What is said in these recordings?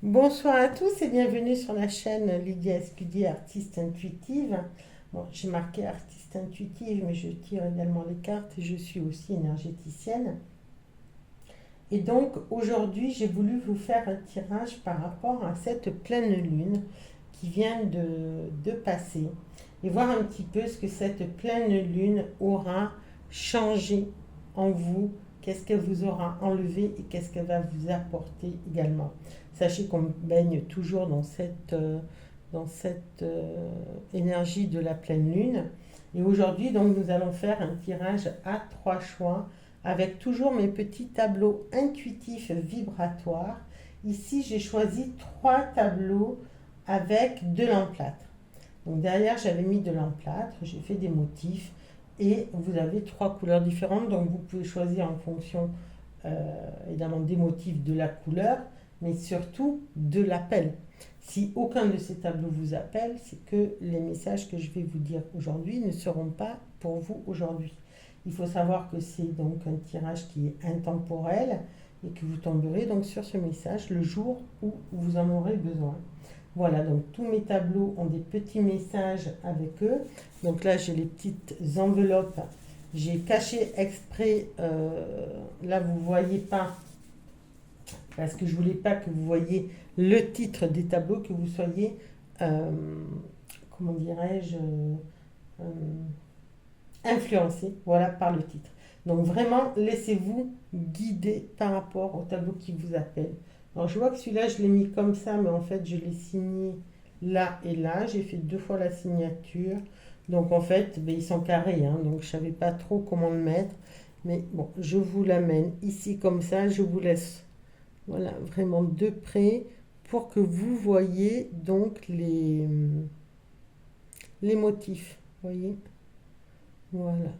Bonsoir à tous et bienvenue sur la chaîne Lydia Escudi, artiste intuitive. Bon, j'ai marqué artiste intuitive, mais je tire également les cartes et je suis aussi énergéticienne. Et donc aujourd'hui, j'ai voulu vous faire un tirage par rapport à cette pleine lune qui vient de passer et voir un petit peu ce que cette pleine lune aura changé en vous, qu'est-ce qu'elle vous aura enlevé et qu'est-ce qu'elle va vous apporter également. Sachez qu'on baigne toujours dans cette énergie de la pleine lune. Et aujourd'hui, donc, nous allons faire un tirage à trois choix avec toujours mes petits tableaux intuitifs vibratoires. Ici, j'ai choisi trois tableaux avec de l'emplâtre. Donc derrière, j'avais mis de l'emplâtre, j'ai fait des motifs et vous avez trois couleurs différentes. Donc vous pouvez choisir en fonction évidemment des motifs de la couleur, mais surtout de l'appel. Si aucun de ces tableaux vous appelle, c'est que les messages que je vais vous dire aujourd'hui ne seront pas pour vous aujourd'hui. Il faut savoir que c'est donc un tirage qui est intemporel et que vous tomberez donc sur ce message le jour où vous en aurez besoin. Voilà, donc tous mes tableaux ont des petits messages avec eux. Donc là, j'ai les petites enveloppes. J'ai caché exprès, là vous ne voyez pas, parce que je ne voulais pas que vous voyiez le titre des tableaux, que vous soyez, euh, comment dirais-je, influencé, voilà, par le titre. Donc vraiment, laissez-vous guider par rapport au tableau qui vous appelle. Alors je vois que celui-là, je l'ai mis comme ça, mais en fait, je l'ai signé là et là. J'ai fait deux fois la signature. Donc en fait, ben, ils sont carrés, hein, donc je ne savais pas trop comment le mettre. Mais bon, je vous l'amène ici comme ça. Je vous laisse, voilà, vraiment de près pour que vous voyez donc les motifs. Voyez, voilà,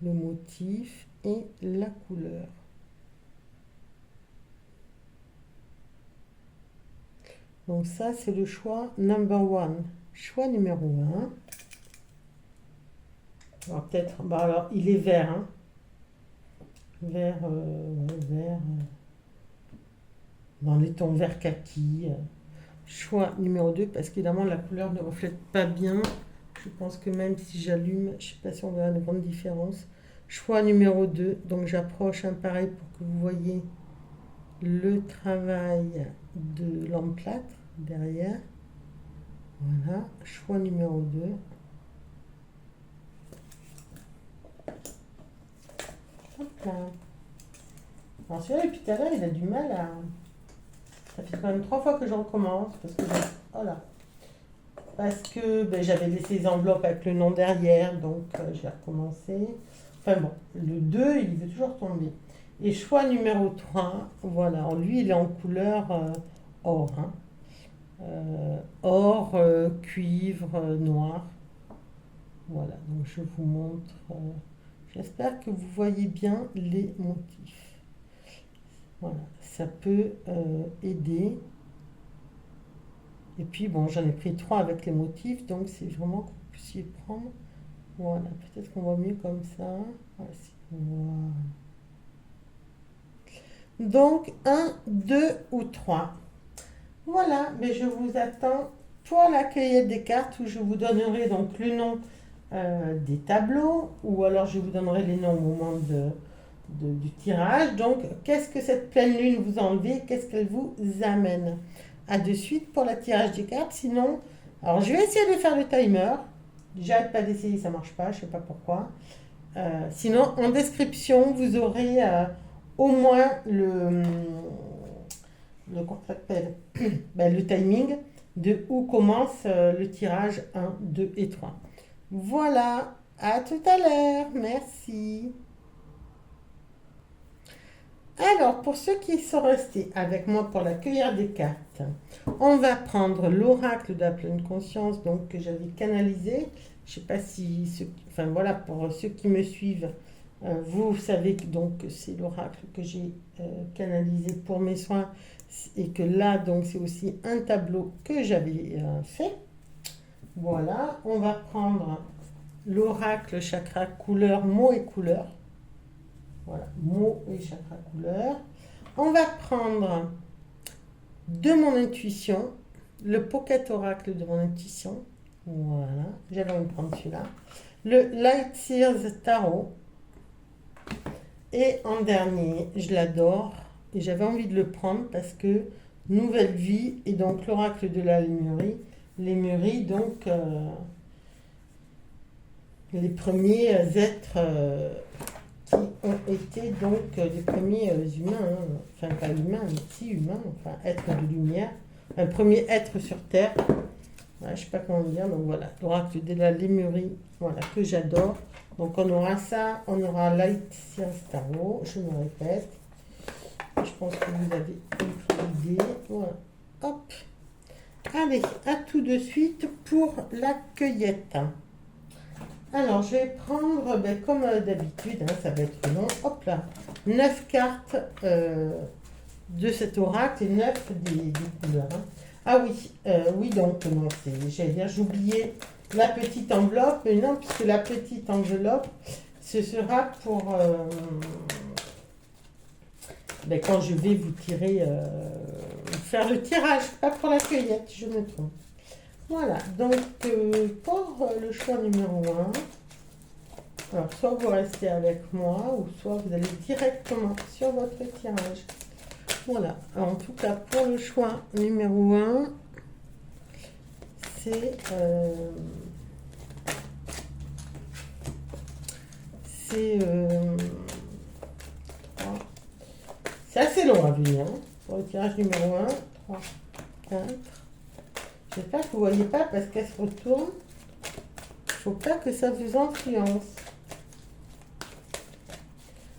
le motif et la couleur. Donc ça, c'est le choix number one. Choix numéro un. Alors peut-être, bah alors il est vert, hein. Vert, ouais, vert, dans les tons vert kaki. Choix numéro 2 parce qu'évidemment la couleur ne reflète pas bien. Je pense que même si j'allume, je ne sais pas si on verra une grande différence. Choix numéro 2, donc j'approche un pareil pour que vous voyez le travail de l'emplâtre derrière. Voilà, choix numéro 2. Hop là. Alors celui-là, depuis tout à l'heure, il a du mal à... Ça fait quand même trois fois que je recommence parce que... Voilà. Parce que ben, j'avais laissé les enveloppes avec le nom derrière, donc j'ai recommencé. Enfin bon, le 2 il veut toujours tomber. Et choix numéro 3 voilà, lui, il est en couleur or. Hein. Or, cuivre, noir. Voilà, donc je vous montre. J'espère que vous voyez bien les motifs. Voilà, ça peut aider. Et puis, bon, j'en ai pris trois avec les motifs, donc c'est vraiment que vous puissiez prendre. Voilà, peut-être qu'on voit mieux comme ça. Voici. Voilà. Donc, un, 2 ou 3. Voilà, mais je vous attends pour la cueillette des cartes où je vous donnerai donc le nom des tableaux ou alors je vous donnerai les noms au moment du tirage. Donc, qu'est-ce que cette pleine lune vous enlève? Qu'est-ce qu'elle vous amène? À de suite pour le tirage des cartes. Sinon, alors je vais essayer de faire le timer. J'arrête pas d'essayer, ça marche pas, je sais pas pourquoi. Sinon, en description, vous aurez au moins comment ça s'appelle ben, le timing de où commence le tirage un 2 et 3. Voilà, à tout à l'heure, merci. Alors, pour ceux qui sont restés avec moi pour la cueillère des cartes, on va prendre l'oracle de la pleine conscience, donc que j'avais canalisé. Je ne sais pas si, enfin voilà, pour ceux qui me suivent, vous savez que donc c'est l'oracle que j'ai canalisé pour mes soins et que là donc c'est aussi un tableau que j'avais fait. Voilà, on va prendre l'oracle chakra couleur, mot et couleur. Voilà, mots et chakra couleur. On va prendre de mon intuition, le Pocket Oracle de mon intuition. Voilà, j'avais envie de prendre celui-là. Le Light Seers Tarot. Et en dernier, je l'adore et j'avais envie de le prendre parce que nouvelle vie et donc l'oracle de la Lémurie. Lémurie, donc les premiers êtres qui ont été donc les premiers humains, hein. Enfin pas humains, mais si humains, enfin êtres de lumière, un premier être sur Terre. Ouais, je ne sais pas comment dire, donc voilà, l'oracle de la Lémurie, voilà, que j'adore. Donc on aura ça, on aura Light Seers Tarot, je me répète. Je pense que vous avez compris l'idée. Voilà, hop. Allez, à tout de suite pour la cueillette. Alors, je vais prendre, ben, comme d'habitude, hein, ça va être long, hop là, 9 cartes de cet oracle et 9 des couleurs. Hein. Ah oui, oui, donc, non, j'allais dire, j'oubliais la petite enveloppe, mais non, puisque la petite enveloppe, ce sera pour ben, quand je vais vous tirer, faire le tirage, pas pour la cueillette, je me trompe. Voilà, donc pour le choix numéro 1, alors soit vous restez avec moi, ou soit vous allez directement sur votre tirage. Voilà, alors, en tout cas pour le choix numéro 1, c'est assez long à venir. Hein. Pour le tirage numéro 1, 3, 4. J'espère que vous ne voyez pas parce qu'elle se retourne. Il ne faut pas que ça vous influence.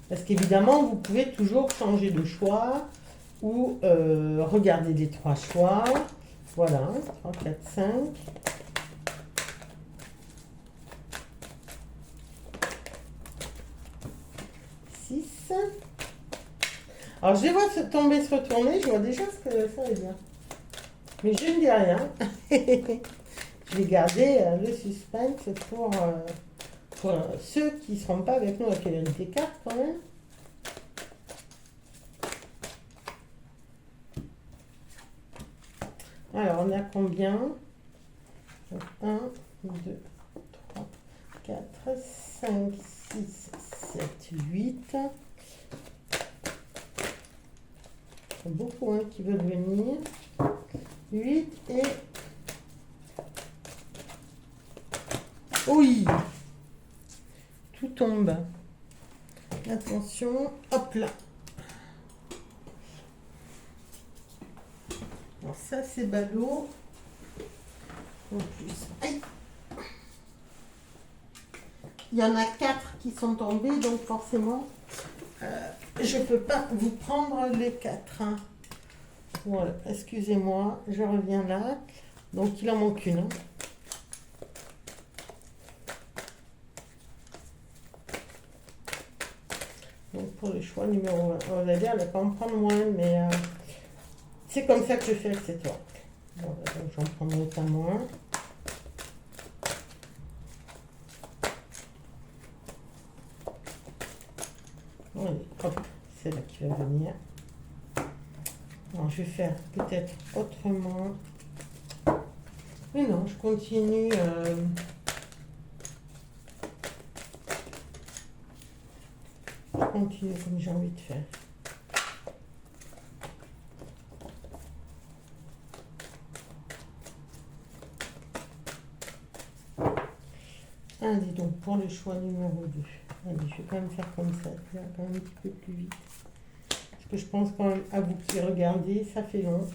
Parce qu'évidemment, vous pouvez toujours changer de choix ou regarder les 3 choix. Voilà, 3, 4, 5. Alors, je les vois se tomber, se retourner. Je vois déjà ce que ça veut dire. Mais je ne dis rien. Je vais garder le suspense pour ceux qui ne seront pas avec nous à la des cartes quand même. Alors, on a combien? 1, 2, 3, 4, 5, 6, 7, 8. Beaucoup hein, qui veulent venir. 8 et... Oui! Tout tombe. Attention, hop là. Alors ça c'est ballot. En plus, aïe. Il y en a 4 qui sont tombés, donc forcément, je ne peux pas vous prendre les 4. Hein. Voilà, excusez-moi, je reviens là. Donc il en manque une. Hein. Donc pour le choix numéro 1, on va dire, elle ne va pas en prendre moins, mais c'est comme ça que je fais avec cette oracle. Bon, donc j'en prendrai pas moins. Allez, hop, c'est là qui va venir. Alors, je vais faire peut-être autrement. Mais non, je continue. Je continue comme j'ai envie de faire. Allez, donc pour le choix numéro 2. Allez, je vais quand même faire comme ça. Ça va quand même un petit peu plus vite. Parce que je pense quand même à vous qui regardez, ça fait long.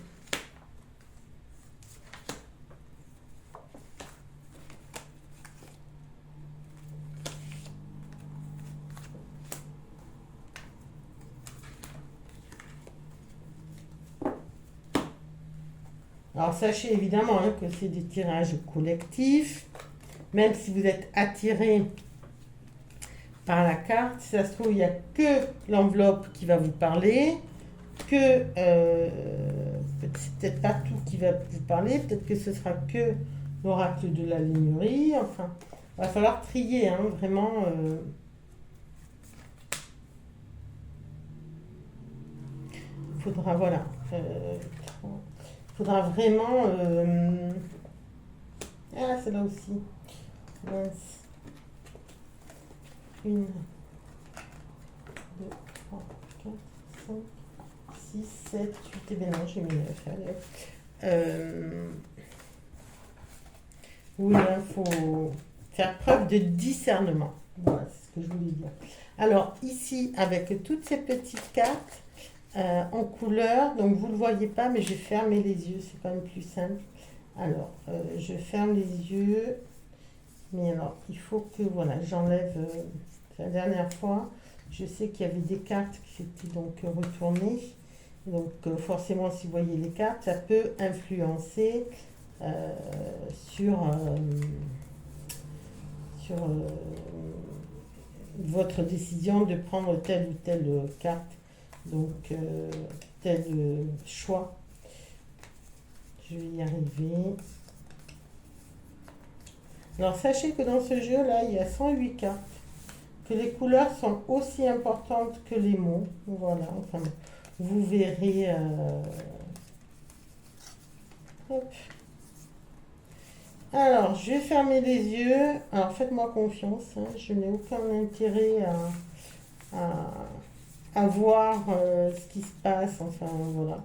Alors sachez évidemment hein, que c'est des tirages collectifs. Même si vous êtes attiré par la carte, si ça se trouve, il n'y a que l'enveloppe qui va vous parler, que c'est peut-être pas tout qui va vous parler, peut-être que ce sera que l'oracle de la Lémurie, enfin, il va falloir trier, hein, vraiment. Il faudra, voilà, Il faudra vraiment... Ah, c'est là aussi. Mince. 1, 2, 3, 4, 5, 6, 7, 8, et bien non, j'ai mis 9. Allez. Oui, il faut faire preuve de discernement. Voilà, c'est ce que je voulais dire. Alors, ici, avec toutes ces petites cartes en couleur, donc vous ne le voyez pas, mais j'ai fermé les yeux, c'est quand même plus simple. Alors, je ferme les yeux, mais alors, il faut que, voilà, j'enlève, la dernière fois, je sais qu'il y avait des cartes qui étaient donc retournées, donc forcément, si vous voyez les cartes, ça peut influencer sur votre décision de prendre telle ou telle carte, donc tel choix. Je vais y arriver. Alors sachez que dans ce jeu-là, il y a 108 cartes, que les couleurs sont aussi importantes que les mots. Voilà, enfin, vous verrez. Hop. Alors, je vais fermer les yeux. Alors, faites-moi confiance, hein, je n'ai aucun intérêt à voir ce qui se passe. Enfin, voilà.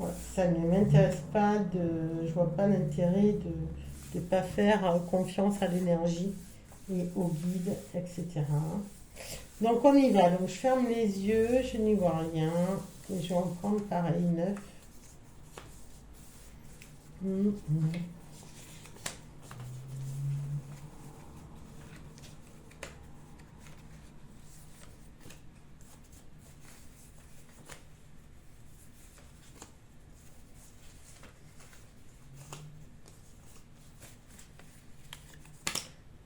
Ouais, ça ne m'intéresse pas je vois pas l'intérêt de ne pas faire confiance à l'énergie et au guide, etc. Donc on y va. Donc je ferme les yeux, je n'y vois rien. Et je vais en prendre pareil, 9.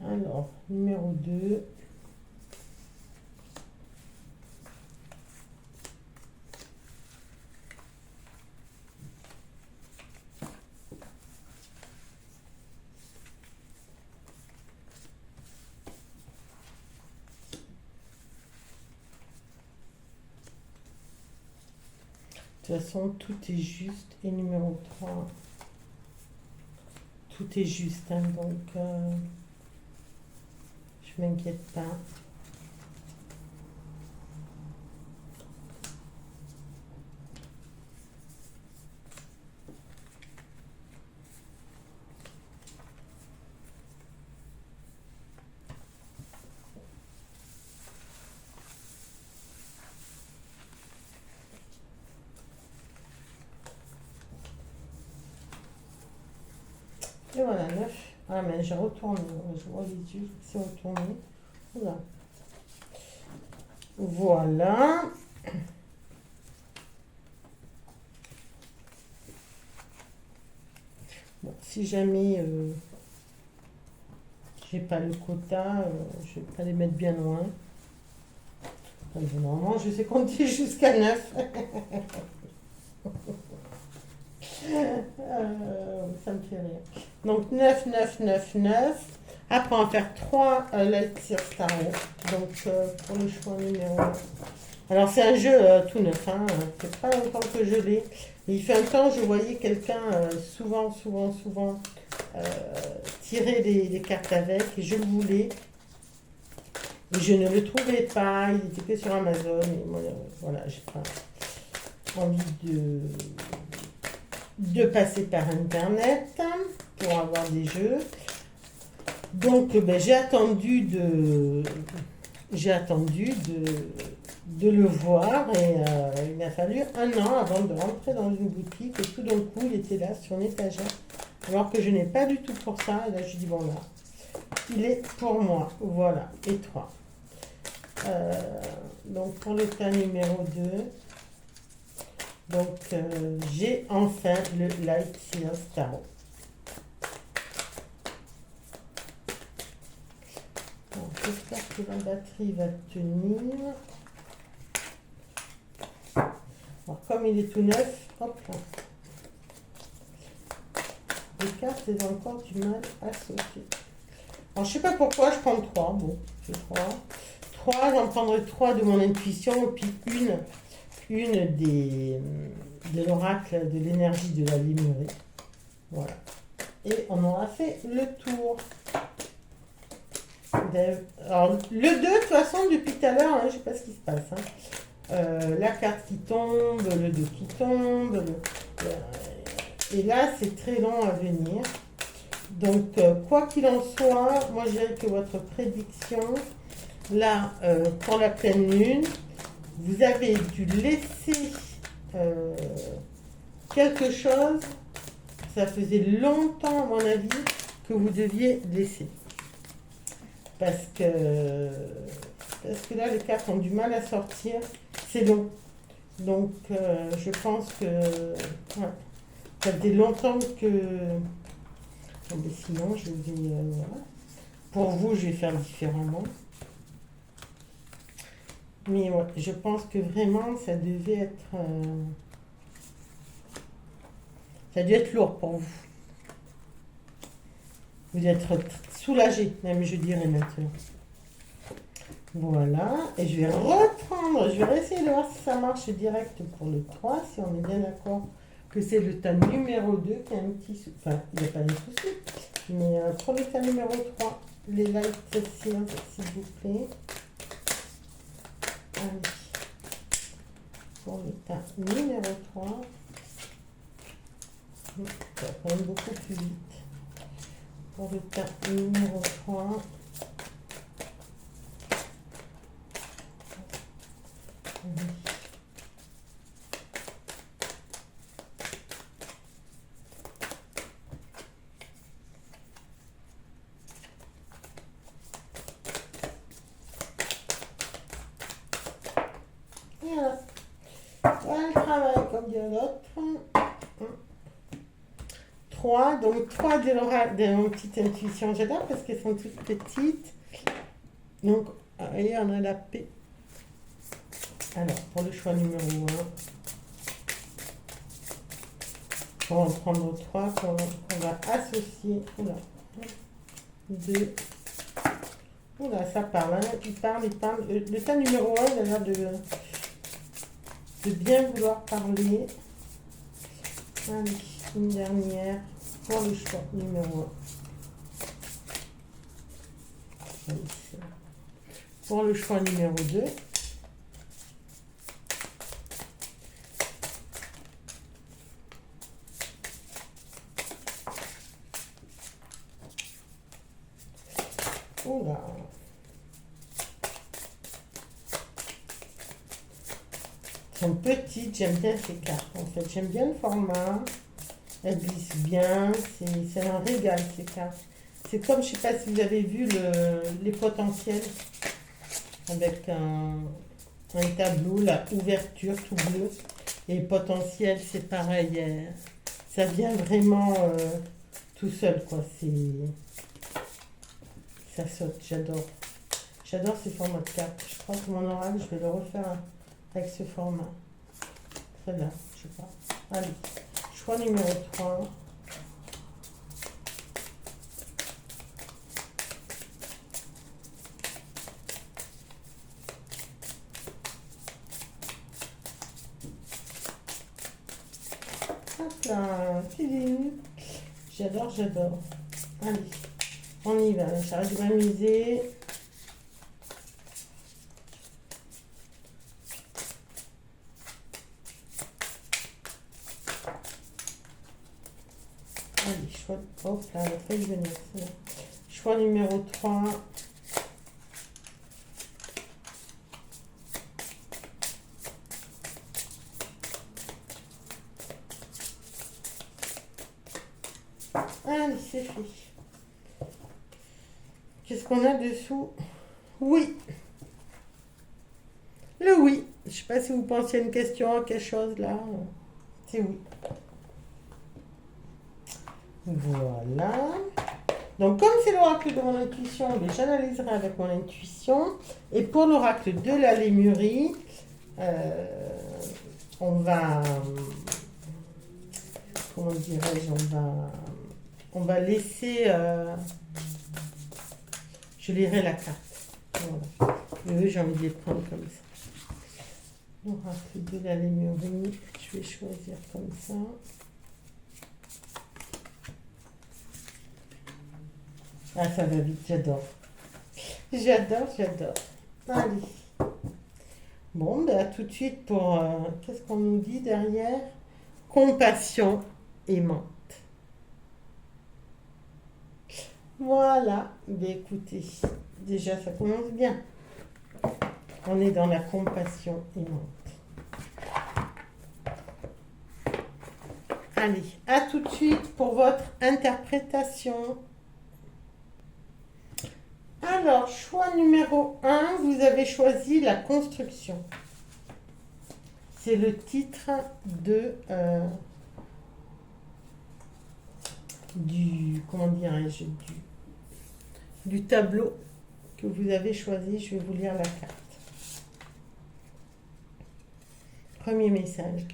Alors, numéro 2. De toute façon, tout est juste. Et numéro 3, tout est juste. Hein, donc, je m'inquiète pas. Et voilà, 9. Ah, mais j'ai retourné. Je vois les yeux, c'est retourné. Voilà. Voilà. Bon, si jamais j'ai pas le quota, je vais pas les mettre bien loin. Enfin, normalement, je sais compter jusqu'à 9. Ça me fait rire. Donc 9, 9, 9, 9. Après, on va faire 3 Lightyear Starro. Donc pour le choix numéro 1. Alors c'est un jeu tout neuf. Hein. C'est pas longtemps que je l'ai. Mais il fait un temps, je voyais quelqu'un souvent tirer les cartes avec. Et je le voulais. Et je ne le trouvais pas. Il était que sur Amazon. Et moi, voilà, j'ai pas envie de passer par internet pour avoir des jeux. Donc j'ai attendu de le voir et il m'a fallu 1 an avant de rentrer dans une boutique et tout d'un coup il était là sur une étagère alors que je n'ai pas du tout pour ça. Et là je dis bon là il est pour moi, voilà. Et 3. Donc pour le tas numéro 2, donc j'ai enfin le Lightyear Starro. J'espère que la batterie va tenir. Alors, comme il est tout neuf, hop là. Les cartes, elles ont encore du mal à sauter. Alors, je sais pas pourquoi je prends 3. Bon, j'ai 3. 3, j'en prendrai 3 de mon intuition, et puis une une de l'oracle de l'énergie de la Lémurie. Voilà. Et on aura fait le tour. Alors, le 2, de toute façon, depuis tout à l'heure, hein, je ne sais pas ce qui se passe. La carte qui tombe, le 2 qui tombe. Et là, c'est très long à venir. Donc, quoi qu'il en soit, moi, je dirais que votre prédiction, là, pour la pleine lune, vous avez dû laisser quelque chose. Ça faisait longtemps, à mon avis, que vous deviez laisser. Parce que là, les cartes ont du mal à sortir. C'est long. Donc, je pense que ouais, ça faisait longtemps que... Mais sinon, je vais... voilà. Pour vous, je vais faire différemment. Mais ouais, je pense que vraiment, ça devait être... ça a dû être lourd pour vous. Vous êtes soulagé, même je dirais maintenant. Voilà, et je vais reprendre, je vais essayer de voir si ça marche direct pour le 3, si on est bien d'accord que c'est le tas numéro 2 qui a un petit souci. Enfin, il n'y a pas de souci, mais pour le tas numéro 3, les lights s'il vous plaît. Allez, pour le tas numéro 3, ça va quand même beaucoup plus vite. Pour le tas numéro 3, voilà. Voilà le travail, comme dirait l'autre. 3, donc 3 de mon petite intuition, j'adore parce qu'elles sont toutes petites. Donc, voyez, on a la P. Alors, pour le choix numéro 1, on va en prendre 3 qu'on va associer. Oula, 2. Oula, ça parle, hein. Il parle. Le tas numéro 1, il a l'air de bien vouloir parler. Allez, une dernière pour le choix numéro 1. Pour le choix numéro 2. Oula. Elles sont petites, j'aime bien ces cartes en fait. J'aime bien le format. Elles glissent bien. C'est un régal ces cartes. C'est comme, je ne sais pas si vous avez vu les potentiels avec un tableau, la ouverture tout bleu. Et potentiel, c'est pareil. Ça vient vraiment tout seul, quoi. Ça saute, j'adore. J'adore ces formats de cartes. Je crois que mon oracle, je vais le refaire avec ce format. Très bien, je sais pas. Allez, choix numéro 3. Hop là, j'adore. Allez, on y va. J'arrête de m'amuser. Allez, choix. Hop là, elle a failli venir. Choix numéro 3. Allez, c'est fait. Qu'est-ce qu'on a dessous? Oui. Le oui. Je ne sais pas si vous pensiez à une question, à quelque chose là. C'est oui. Voilà. Donc, comme c'est l'oracle de mon intuition, j'analyserai avec mon intuition. Et pour l'oracle de la Lémurie, on va... Comment dirais-je? On va laisser... je lirai la carte. Voilà. J'ai envie de les prendre comme ça. L'oracle de la Lémurie, je vais choisir comme ça. Ah, ça va vite, j'adore. J'adore. Allez. Bon, ben à tout de suite pour... qu'est-ce qu'on nous dit derrière? Compassion aimante. Voilà. Ben écoutez, déjà ça commence bien. On est dans la compassion aimante. Allez, à tout de suite pour votre interprétation. Alors, choix numéro 1, vous avez choisi la construction. C'est le titre comment dirais-je, du tableau que vous avez choisi. Je vais vous lire la carte. Premier message.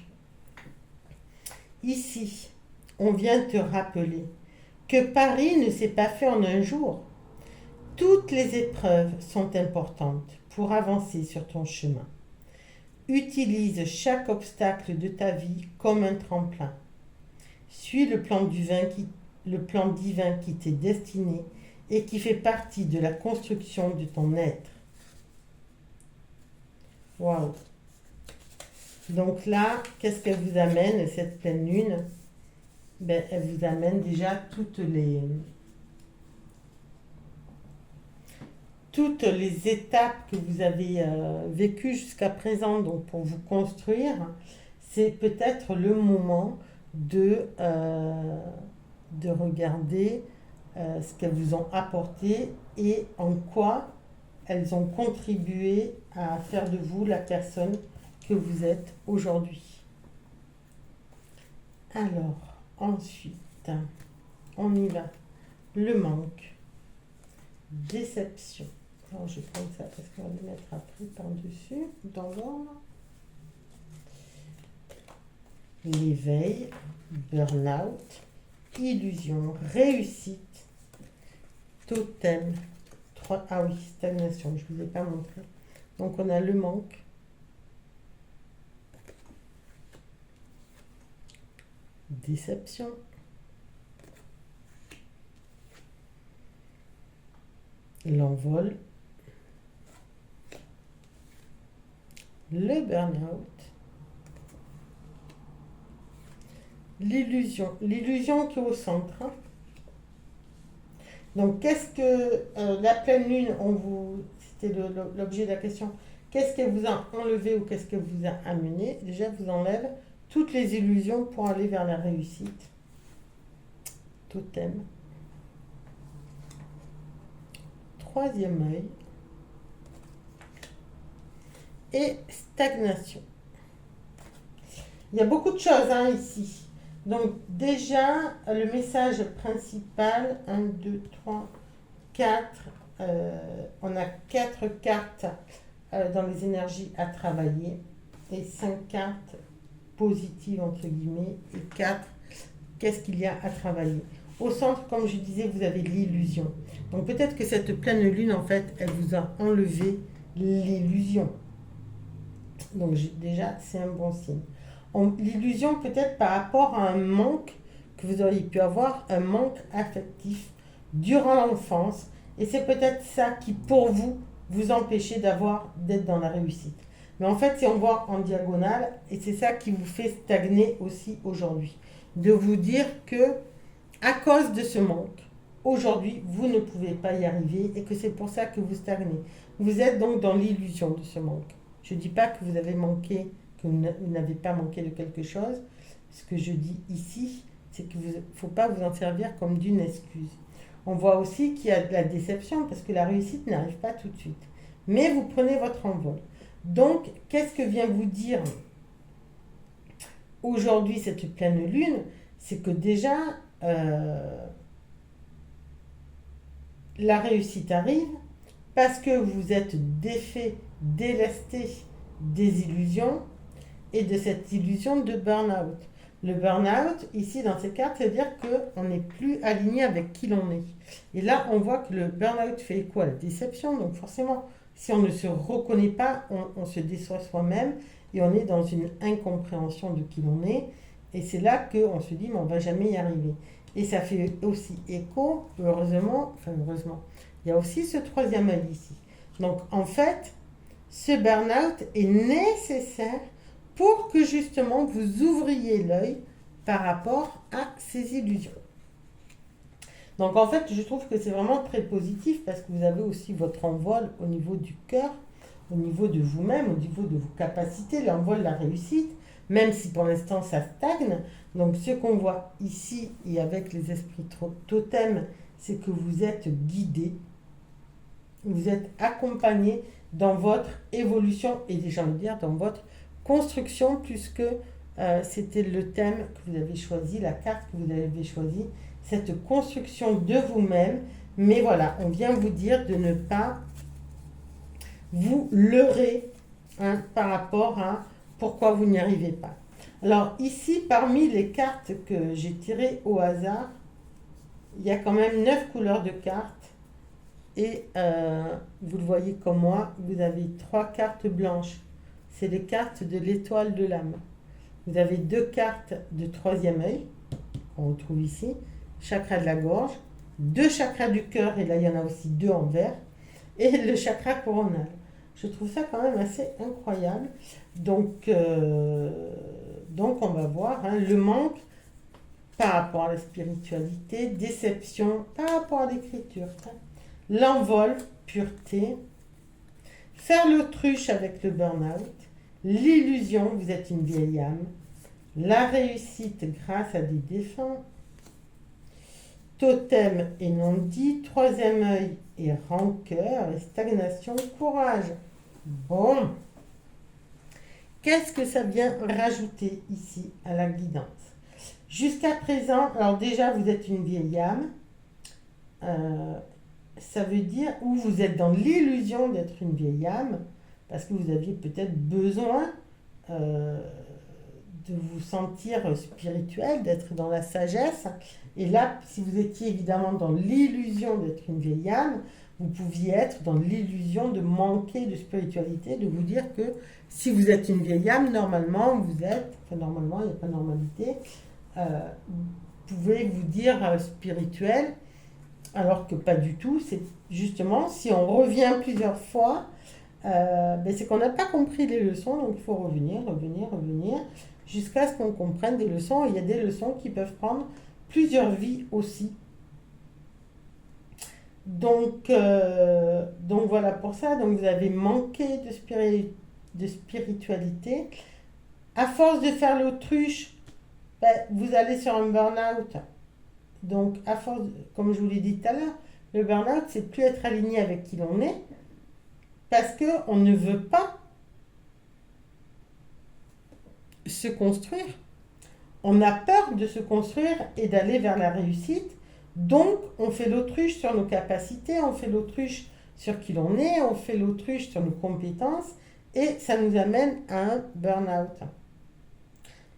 Ici, on vient te rappeler que Paris ne s'est pas fait en un jour. Toutes les épreuves sont importantes pour avancer sur ton chemin. Utilise chaque obstacle de ta vie comme un tremplin. Suis le plan divin qui t'est destiné et qui fait partie de la construction de ton être. Waouh! Donc là, qu'est-ce qu'elle vous amène, cette pleine lune? Ben, elle vous amène déjà toutes les étapes que vous avez vécues jusqu'à présent, donc pour vous construire, c'est peut-être le moment de regarder ce qu'elles vous ont apporté et en quoi elles ont contribué à faire de vous la personne que vous êtes aujourd'hui. Alors, ensuite, on y va. Le manque. Déception. Alors, je vais prendre ça parce qu'on va le mettre après par-dessus, dans l'ordre. L'éveil, burn-out, illusion, réussite, totem. Ah oui, stagnation, je ne vous ai pas montré. Donc, on a le manque. Déception. L'envol. Le burn-out. L'illusion. L'illusion qui est au centre. Donc, qu'est-ce que la pleine lune, c'était l'objet de la question, qu'est-ce qu'elle vous a enlevé ou qu'est-ce qu'elle vous a amené? Déjà, vous enlève toutes les illusions pour aller vers la réussite. Totem. Troisième œil. Et stagnation. Il y a beaucoup de choses ici. Donc déjà, le message principal, 1, 2, 3, 4, on a 4 cartes dans les énergies à travailler et 5 cartes positives entre guillemets et 4, qu'est-ce qu'il y a à travailler. Au centre, comme je disais, vous avez l'illusion. Donc peut-être que cette pleine lune, en fait, elle vous a enlevé l'illusion. Donc déjà, c'est un bon signe. L'illusion peut-être par rapport à un manque que vous auriez pu avoir, un manque affectif durant l'enfance. Et c'est peut-être ça qui, pour vous, vous empêchez d'être dans la réussite. Mais en fait, si on voit en diagonale, et c'est ça qui vous fait stagner aussi aujourd'hui. De vous dire que, à cause de ce manque, aujourd'hui, vous ne pouvez pas y arriver et que c'est pour ça que vous stagnez. Vous êtes donc dans l'illusion de ce manque. Je ne dis pas que vous avez manqué, que vous n'avez pas manqué de quelque chose. Ce que je dis ici, c'est qu'il ne faut pas vous en servir comme d'une excuse. On voit aussi qu'il y a de la déception parce que la réussite n'arrive pas tout de suite. Mais vous prenez votre envol. Donc, qu'est-ce que vient vous dire aujourd'hui cette pleine lune? C'est que déjà, la réussite arrive parce que vous êtes défait, délesté des illusions et de cette illusion de burn-out. Le burn-out, ici dans ces cartes, c'est-à-dire qu'on n'est plus aligné avec qui l'on est. Et là, on voit que le burn-out fait écho à la déception. Donc forcément, si on ne se reconnaît pas, on se déçoit soi-même et on est dans une incompréhension de qui l'on est. Et c'est là qu'on se dit, mais on ne va jamais y arriver. Et ça fait aussi écho, heureusement, il y a aussi ce troisième œil ici. Donc en fait, ce burn-out est nécessaire pour que justement vous ouvriez l'œil par rapport à ces illusions. Donc en fait, je trouve que c'est vraiment très positif parce que vous avez aussi votre envol au niveau du cœur, au niveau de vous-même, au niveau de vos capacités, l'envol de la réussite, même si pour l'instant ça stagne. Donc ce qu'on voit ici et avec les esprits totems, c'est que vous êtes guidé, vous êtes accompagné dans votre évolution et j'ai envie de dire dans votre construction, puisque c'était le thème que vous avez choisi, la carte que vous avez choisie, cette construction de vous-même. Mais voilà, on vient vous dire de ne pas vous leurrer par rapport à pourquoi vous n'y arrivez pas. Alors ici, parmi les cartes que j'ai tirées au hasard, il y a quand même 9 couleurs de cartes. Et vous le voyez comme moi, vous avez 3 cartes blanches. C'est les cartes de l'étoile de l'âme. Vous avez 2 cartes de troisième œil, qu'on retrouve ici, chakra de la gorge, 2 chakras du cœur, et là il y en a aussi 2 en vert, et le chakra coronal. Je trouve ça quand même assez incroyable. Donc on va voir le manque par rapport à la spiritualité, déception par rapport à l'écriture, l'envol, pureté, faire l'autruche avec le burn-out, l'illusion, vous êtes une vieille âme, la réussite grâce à des défunts, totem et non-dit, troisième œil et rancœur, et stagnation, courage. Bon, qu'est-ce que ça vient rajouter ici à la guidance? Jusqu'à présent, alors déjà vous êtes une vieille âme, ça veut dire, ou vous êtes dans l'illusion d'être une vieille âme, parce que vous aviez peut-être besoin de vous sentir spirituel, d'être dans la sagesse. Et là, si vous étiez évidemment dans l'illusion d'être une vieille âme, vous pouviez être dans l'illusion de manquer de spiritualité, de vous dire que si vous êtes une vieille âme, normalement, vous êtes, enfin normalement, il n'y a pas de normalité, vous pouvez vous dire spirituel, alors que pas du tout. C'est justement, si on revient plusieurs fois, c'est qu'on n'a pas compris les leçons, donc il faut revenir, jusqu'à ce qu'on comprenne des leçons. Et il y a des leçons qui peuvent prendre plusieurs vies aussi. Donc voilà pour ça. Donc vous avez manqué de spiritualité. À force de faire l'autruche, vous allez sur un burn-out. Donc à force, comme je vous l'ai dit tout à l'heure, le burn-out, c'est plus être aligné avec qui l'on est, parce qu'on ne veut pas se construire. On a peur de se construire et d'aller vers la réussite. Donc, on fait l'autruche sur nos capacités, on fait l'autruche sur qui l'on est, on fait l'autruche sur nos compétences, et ça nous amène à un burn-out.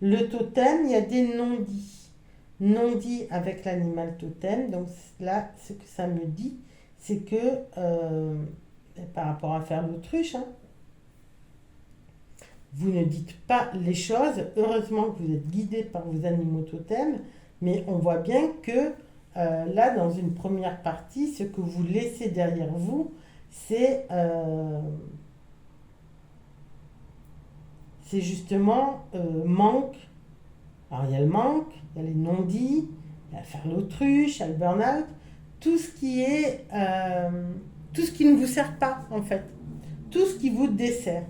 Le totem, il y a des non-dits. Non-dits avec l'animal totem. Donc là, ce que ça me dit, c'est que, par rapport à faire l'autruche, vous ne dites pas les choses. Heureusement que vous êtes guidé par vos animaux totems, mais on voit bien que là, dans une première partie, ce que vous laissez derrière vous, c'est justement manque. Alors il y a le manque, il y a les non-dits, il y a faire l'autruche, il y a le burn-out, tout ce qui est, tout ce qui ne vous sert pas en fait, tout ce qui vous dessert.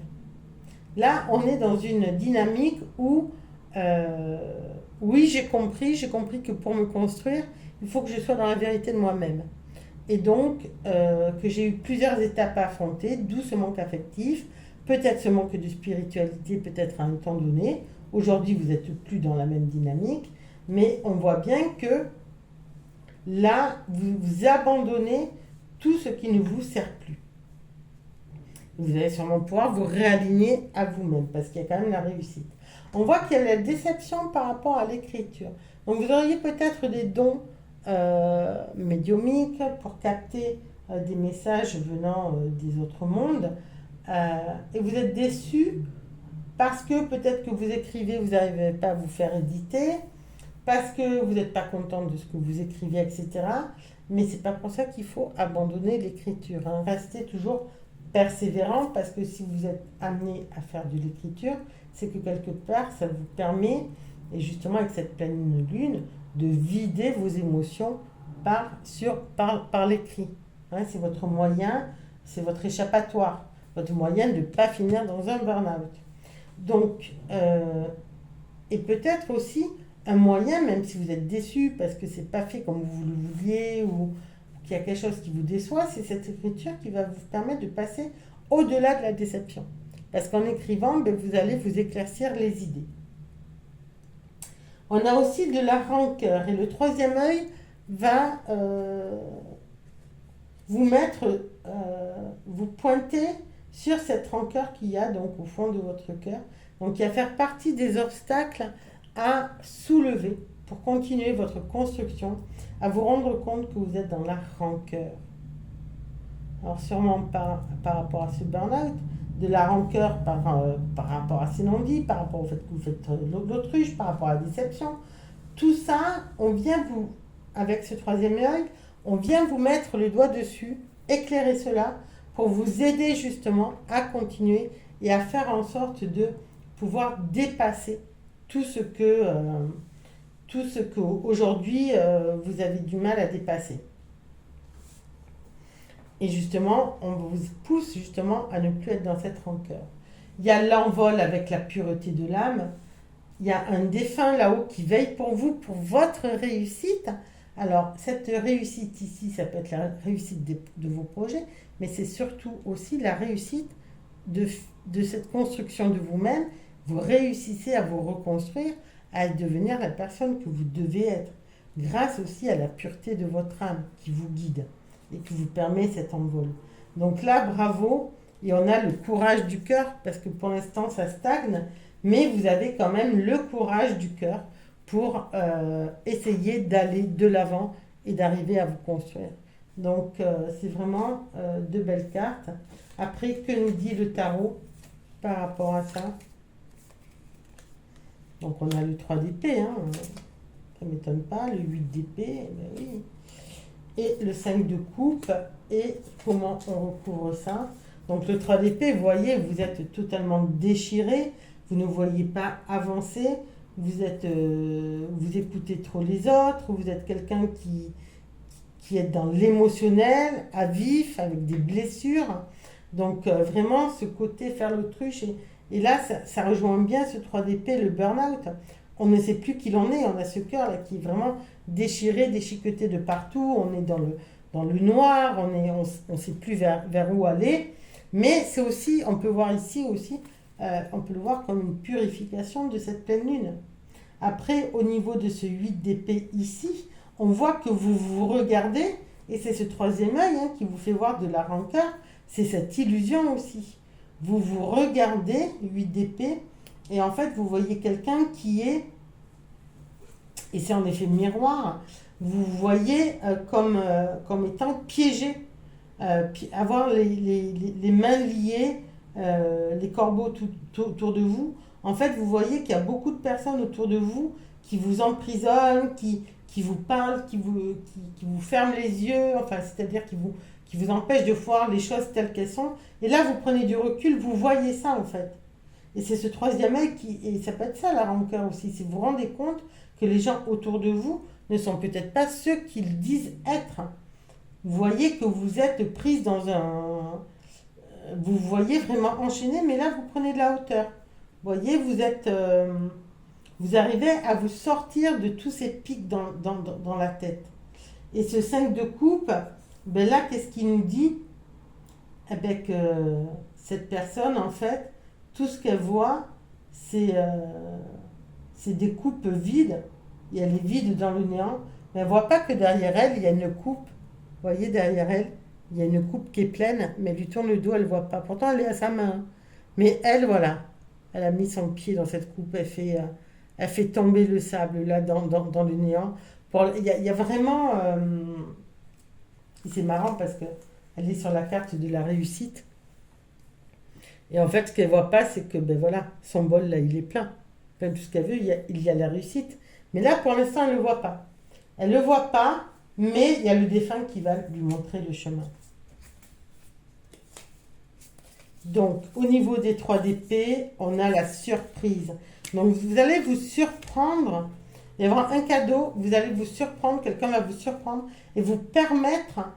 Là, on est dans une dynamique où, oui, j'ai compris que pour me construire, il faut que je sois dans la vérité de moi-même. Et donc, que j'ai eu plusieurs étapes à affronter, d'où ce manque affectif, peut-être ce manque de spiritualité, peut-être à un temps donné. Aujourd'hui, vous n'êtes plus dans la même dynamique, mais on voit bien que là, vous abandonnez tout ce qui ne vous sert plus. Vous allez sûrement pouvoir vous réaligner à vous-même, parce qu'il y a quand même la réussite. On voit qu'il y a la déception par rapport à l'écriture. Donc vous auriez peut-être des dons médiumiques pour capter des messages venant des autres mondes, et vous êtes déçu parce que peut-être que vous écrivez, vous n'arrivez pas à vous faire éditer, parce que vous n'êtes pas content de ce que vous écrivez, etc. Mais c'est pas pour ça qu'il faut abandonner l'écriture, hein. Restez toujours persévérant parce que si vous êtes amené à faire de l'écriture, c'est que quelque part, ça vous permet, et justement avec cette pleine lune, de vider vos émotions par l'écrit. Hein, c'est votre moyen, c'est votre échappatoire, votre moyen de ne pas finir dans un burn-out. Donc, et peut-être aussi un moyen, même si vous êtes déçu parce que c'est pas fait comme vous le vouliez ou qu'il y a quelque chose qui vous déçoit, c'est cette écriture qui va vous permettre de passer au-delà de la déception. Parce qu'en écrivant, vous allez vous éclaircir les idées. On a aussi de la rancœur et le troisième œil va vous pointer sur cette rancœur qu'il y a donc au fond de votre cœur, donc qui va faire partie des obstacles à soulever pour continuer votre construction, à vous rendre compte que vous êtes dans la rancœur. Alors sûrement par rapport à ce burn-out, de la rancœur par rapport à ces non-dits, par rapport au fait que vous faites l'autruche, par rapport à la déception. Tout ça, avec ce troisième œil, on vient vous mettre le doigt dessus, éclairer cela, pour vous aider justement à continuer et à faire en sorte de pouvoir dépasser tout ce que aujourd'hui vous avez du mal à dépasser. Et justement, on vous pousse justement à ne plus être dans cette rancœur. Il y a l'envol avec la pureté de l'âme. Il y a un défunt là-haut qui veille pour vous, pour votre réussite. Alors, cette réussite ici, ça peut être la réussite de vos projets, mais c'est surtout aussi la réussite de cette construction de vous-même. Vous réussissez à vous reconstruire, à devenir la personne que vous devez être, grâce aussi à la pureté de votre âme qui vous guide et qui vous permet cet envol. Donc là, bravo, et on a le courage du cœur, parce que pour l'instant, ça stagne, mais vous avez quand même le courage du cœur pour essayer d'aller de l'avant et d'arriver à vous construire. Donc, c'est vraiment de belles cartes. Après, que nous dit le tarot par rapport à ça? Donc, on a le 3 d'épée, hein. Ça ne m'étonne pas, le 8 d'épée, ben oui. Et le 5 de coupe, et comment on recouvre ça? Donc, le 3 d'épée, vous voyez, vous êtes totalement déchiré, vous ne voyez pas avancer, vous écoutez trop les autres, vous êtes quelqu'un qui est dans l'émotionnel, à vif, avec des blessures. Donc vraiment, ce côté faire l'autruche, et là, ça rejoint bien ce 3 d'épée, le burn-out. On ne sait plus qui l'on est, on a ce cœur là qui est vraiment déchiré, déchiqueté de partout, on est dans le noir, on ne sait plus vers où aller. Mais c'est aussi, on peut voir ici aussi, on peut le voir comme une purification de cette pleine lune. Après, au niveau de ce 8 d'épée ici, on voit que vous vous regardez, et c'est ce troisième œil qui vous fait voir de la rancœur, c'est cette illusion aussi. Vous vous regardez, 8 d'épée, et en fait, vous voyez quelqu'un qui est, et c'est en effet miroir, vous voyez comme étant piégé, avoir les mains liées, les corbeaux tout autour de vous. En fait, vous voyez qu'il y a beaucoup de personnes autour de vous qui vous emprisonnent, qui vous parlent, qui vous ferment les yeux, enfin, c'est-à-dire qui vous empêchent de voir les choses telles qu'elles sont. Et là, vous prenez du recul, vous voyez ça, en fait. Et c'est ce troisième œil et ça peut être ça, la rancœur aussi, si vous vous rendez compte que les gens autour de vous ne sont peut-être pas ceux qu'ils disent être. Vous voyez que vous êtes prise dans un... Vous voyez vraiment enchaîné, mais là, vous prenez de la hauteur. Vous voyez, vous arrivez à vous sortir de tous ces pics dans la tête. Et ce 5 de coupe, ben là, qu'est-ce qu'il nous dit? Eh bien que cette personne, en fait, tout ce qu'elle voit, c'est des coupes vides. Et elle est vide dans le néant. Mais elle ne voit pas que derrière elle, il y a une coupe. Vous voyez, derrière elle, il y a une coupe qui est pleine, mais elle lui tourne le dos, elle ne voit pas. Pourtant, elle est à sa main. Mais elle, voilà, elle a mis son pied dans cette coupe, elle fait tomber le sable là dans le néant. Il y a vraiment... c'est marrant parce qu'elle est sur la carte de la réussite. Et en fait, ce qu'elle voit pas, c'est que, ben voilà, son bol, là, il est plein. Enfin, tout ce qu'elle veut, il y a la réussite. Mais là, pour l'instant, elle ne le voit pas. Elle ne le voit pas, mais il y a le défunt qui va lui montrer le chemin. Donc, au niveau des 3 d'épée, on a la surprise. Donc, vous allez vous surprendre. Il y aura un cadeau, vous allez vous surprendre, quelqu'un va vous surprendre et vous permettre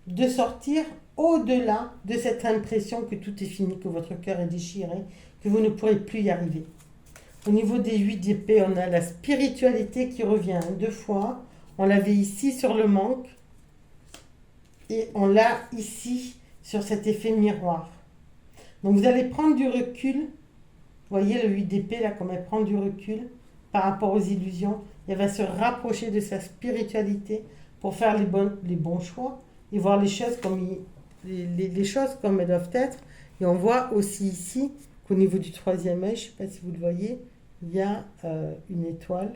de sortir au-delà de cette impression que tout est fini, que votre cœur est déchiré, que vous ne pourrez plus y arriver. Au niveau des 8 d'épée, on a la spiritualité qui revient 2 fois. On l'avait ici sur le manque et on l'a ici sur cet effet miroir. Donc vous allez prendre du recul. Vous voyez le 8 d'épée là, comme elle prend du recul par rapport aux illusions. Elle va se rapprocher de sa spiritualité pour faire les bons choix et voir les choses les choses comme elles doivent être. Et on voit aussi ici qu'au niveau du 3e œil, je ne sais pas si vous le voyez, il y a une étoile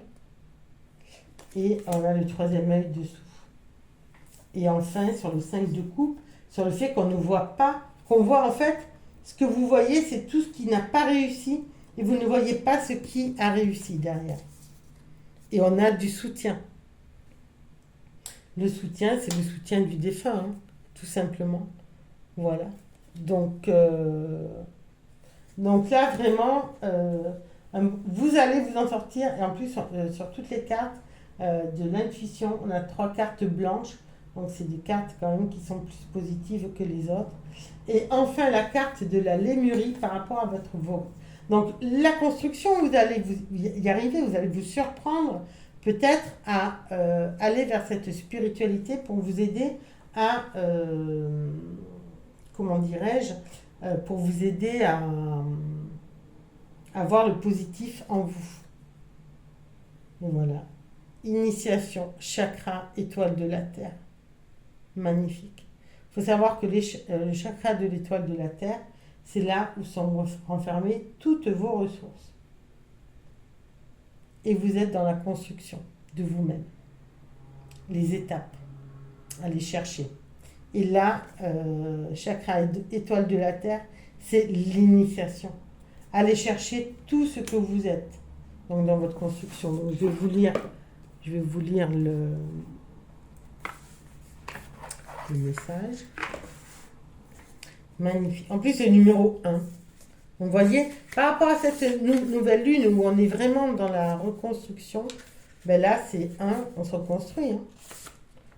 et on a le 3e œil dessous. Et enfin, sur le 5 de coupe, sur le fait qu'on ne voit pas, qu'on voit en fait, ce que vous voyez, c'est tout ce qui n'a pas réussi et vous ne voyez pas ce qui a réussi derrière. Et on a du soutien. Le soutien, c'est le soutien du défunt, hein, tout simplement. Voilà. Donc là, vraiment, vous allez vous en sortir. Et en plus, sur toutes les cartes de l'intuition, on a 3 cartes blanches. Donc, c'est des cartes quand même qui sont plus positives que les autres. Et enfin, la carte de la lémurie par rapport à votre veau. Donc, la construction, vous allez y arriver, vous allez vous surprendre peut-être à aller vers cette spiritualité pour vous aider à, comment dirais-je, pour vous aider à voir le positif en vous. Et voilà. Initiation, chakra, étoile de la Terre. Magnifique. Il faut savoir que le chakra de l'étoile de la Terre, c'est là où sont renfermées toutes vos ressources. Et vous êtes dans la construction de vous-même. Les étapes à aller chercher. Et là, chakra étoile de la Terre, c'est l'initiation. Allez chercher tout ce que vous êtes donc dans votre construction. Donc, je vais vous lire le message. Magnifique. En plus, c'est le numéro 1. Donc, vous voyez, par rapport à cette nouvelle lune où on est vraiment dans la reconstruction, ben là, c'est 1, on se reconstruit. Hein.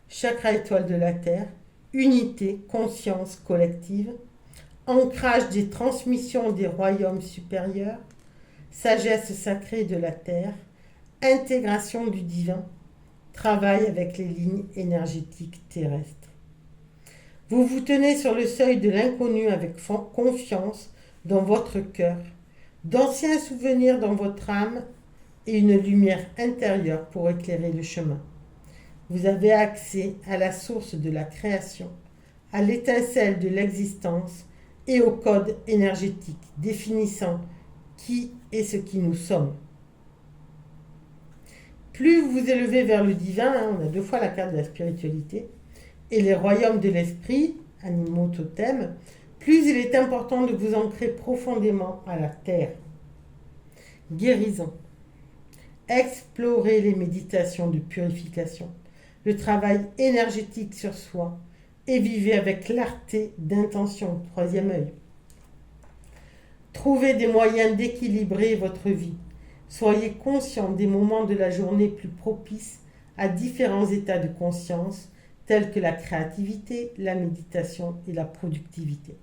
Chakra étoile de la Terre, unité, conscience collective, ancrage des transmissions des royaumes supérieurs, sagesse sacrée de la Terre, intégration du divin, travail avec les lignes énergétiques terrestres. Vous vous tenez sur le seuil de l'inconnu avec confiance dans votre cœur, d'anciens souvenirs dans votre âme et une lumière intérieure pour éclairer le chemin. Vous avez accès à la source de la création, à l'étincelle de l'existence et au code énergétique définissant qui est ce qui nous sommes. Plus vous vous élevez vers le divin, on a 2 fois la carte de la spiritualité, et les royaumes de l'esprit, animaux totems, plus il est important de vous ancrer profondément à la terre. Guérison. Explorez les méditations de purification, le travail énergétique sur soi et vivez avec clarté d'intention, 3e œil. Trouvez des moyens d'équilibrer votre vie. Soyez conscient des moments de la journée plus propices à différents états de conscience tels que la créativité, la méditation et la productivité.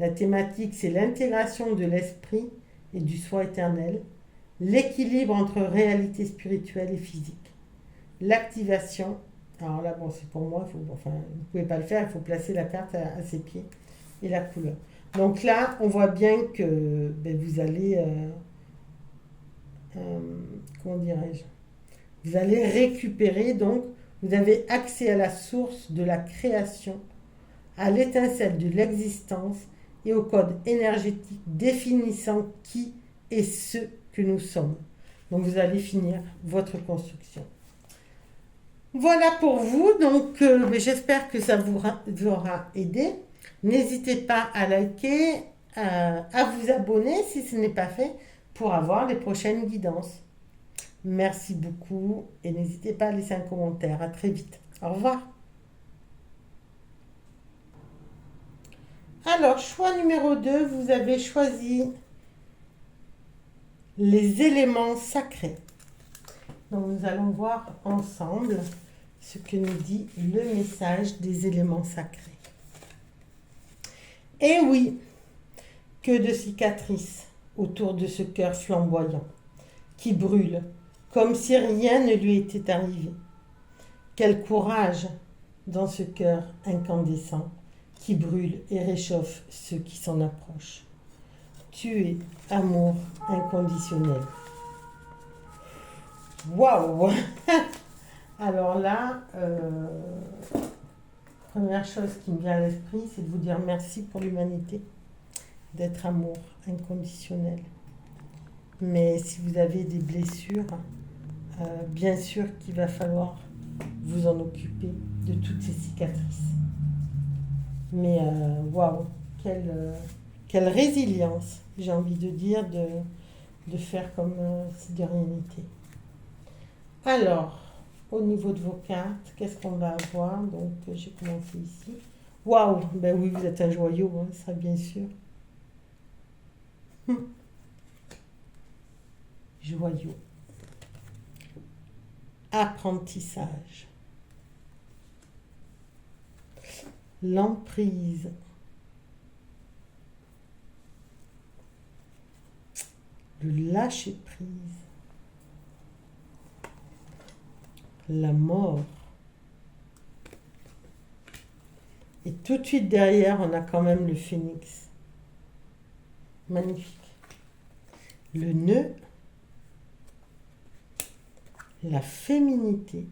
La thématique, c'est l'intégration de l'esprit et du soi éternel, l'équilibre entre réalité spirituelle et physique, l'activation. Alors là, bon, c'est pour moi, vous ne pouvez pas le faire, il faut placer la carte à ses pieds et la couleur. Donc là, on voit bien que vous allez, comment dirais-je, vous allez récupérer, donc vous avez accès à la source de la création, à l'étincelle de l'existence et au code énergétique définissant qui est ce que nous sommes. Donc vous allez finir votre construction. Voilà pour vous, donc j'espère que ça vous aura aidé. N'hésitez pas à liker, à vous abonner si ce n'est pas fait pour avoir les prochaines guidances. Merci beaucoup et n'hésitez pas à laisser un commentaire. À très vite. Au revoir. Alors, choix numéro 2, vous avez choisi les éléments sacrés. Donc, nous allons voir ensemble ce que nous dit le message des éléments sacrés. Et oui, que de cicatrices autour de ce cœur flamboyant qui brûle comme si rien ne lui était arrivé. Quel courage dans ce cœur incandescent qui brûle et réchauffe ceux qui s'en approchent. Tu es amour inconditionnel. Waouh! Alors là, première chose qui me vient à l'esprit, c'est de vous dire merci pour l'humanité, d'être amour inconditionnel. Mais si vous avez des blessures, bien sûr qu'il va falloir vous en occuper de toutes ces cicatrices. Mais waouh, quelle résilience, j'ai envie de dire, de faire comme si de rien n'était. Alors, au niveau de vos cartes, qu'est-ce qu'on va avoir? Donc, j'ai commencé ici. Waouh, ben oui, vous êtes un joyau, hein, ça bien sûr. Joyau. Apprentissage. L'emprise. Le lâcher-prise. La mort. Et tout de suite derrière, on a quand même le phénix. Magnifique. Le nœud. La féminité.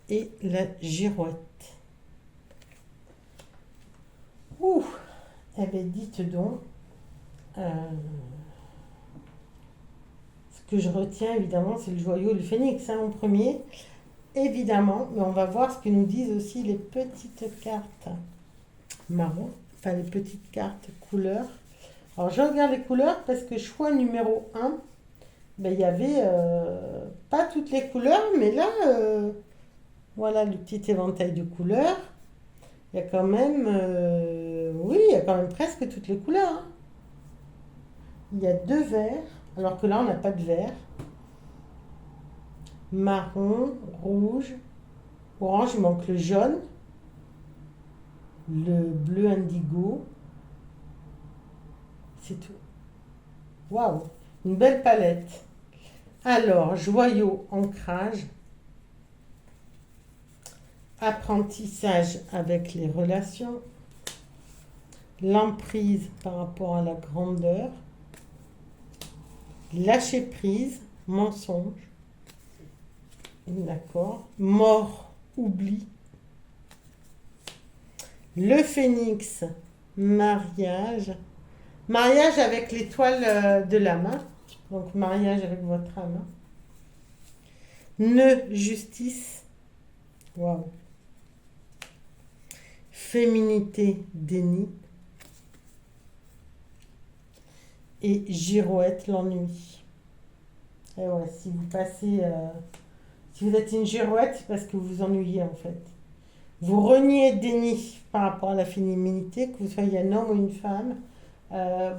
Et la girouette. Ouh! Eh bien, dites donc, ce que je retiens évidemment, c'est le joyau, le phénix en premier, évidemment, mais on va voir ce que nous disent aussi les petites cartes marron, enfin les petites cartes couleurs. Alors, je regarde les couleurs parce que choix numéro 1, ben, il y avait pas toutes les couleurs, mais là, voilà le petit éventail de couleurs. Il y a quand même, oui, il y a quand même presque toutes les couleurs. Hein. Il y a 2 verts, alors que là, on n'a pas de vert. Marron, rouge, orange, il manque le jaune, le bleu indigo. C'est tout. Waouh, une belle palette. Alors, joyau, ancrage. Apprentissage avec les relations, l'emprise par rapport à la grandeur, lâcher prise, mensonge, d'accord, mort, oubli, le phénix, mariage, mariage avec l'étoile de la main, donc mariage avec votre âme, nœud, justice, waouh. Féminité, déni. Et girouette, l'ennui. Et ouais, si vous passez... si vous êtes une girouette, c'est parce que vous vous ennuyez en fait. Vous reniez déni par rapport à la féminité, que vous soyez un homme ou une femme.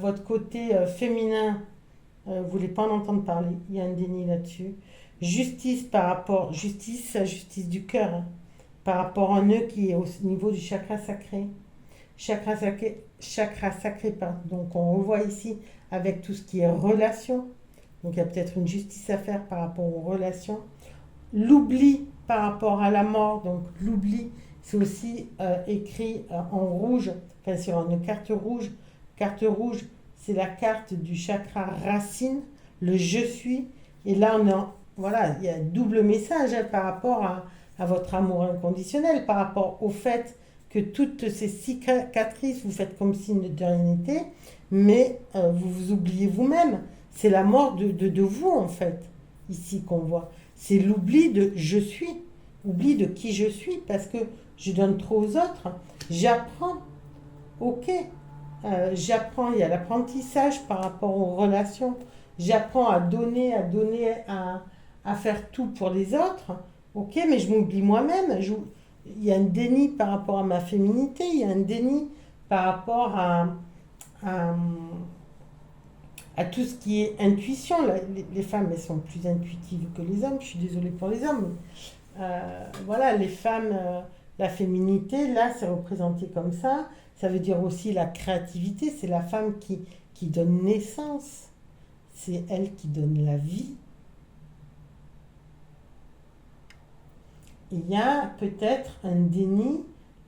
Votre côté féminin, vous ne voulez pas en entendre parler. Il y a un déni là-dessus. Justice par rapport... Justice, la justice du cœur. Hein. Par rapport à un nœud qui est au niveau du chakra sacré. Chakra sacré, pardon. Donc on revoit ici avec tout ce qui est relation. Donc il y a peut-être une justice à faire par rapport aux relations. L'oubli par rapport à la mort. Donc l'oubli, c'est aussi écrit en rouge, enfin sur une carte rouge. Carte rouge, c'est la carte du chakra racine, le je suis. Et là, voilà, il y a un double message hein, par rapport à votre amour inconditionnel, par rapport au fait que toutes ces cicatrices, vous faites comme si de rien n'était, mais vous vous oubliez vous-même. C'est la mort de vous, en fait, ici qu'on voit. C'est l'oubli de je suis, oubli de qui je suis, parce que je donne trop aux autres. J'apprends ok, j'apprends, il y a l'apprentissage par rapport aux relations. J'apprends à faire tout pour les autres. Ok, mais je m'oublie moi-même. Il y a un déni par rapport à ma féminité, il y a un déni par rapport à, à tout ce qui est intuition. Les femmes, elles sont plus intuitives que les hommes. Je suis désolée pour les hommes. Voilà, les femmes, la féminité, là, c'est représenté comme ça. Ça veut dire aussi la créativité. C'est la femme qui donne naissance. C'est elle qui donne la vie. Il y a peut-être un déni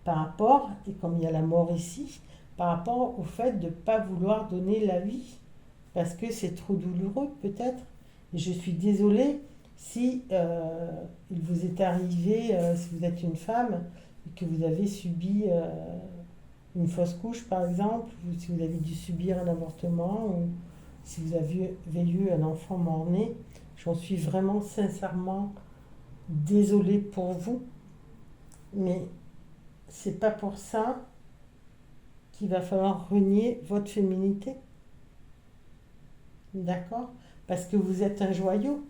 par rapport, et comme il y a la mort ici, par rapport au fait de ne pas vouloir donner la vie. Parce que c'est trop douloureux, peut-être. Et je suis désolée si il vous est arrivé, si vous êtes une femme, et que vous avez subi une fausse couche, par exemple, ou si vous avez dû subir un avortement, ou si vous avez eu un enfant mort-né. J'en suis vraiment sincèrement désolée pour vous, mais c'est pas pour ça qu'il va falloir renier votre féminité. D'accord? Parce que vous êtes un joyau.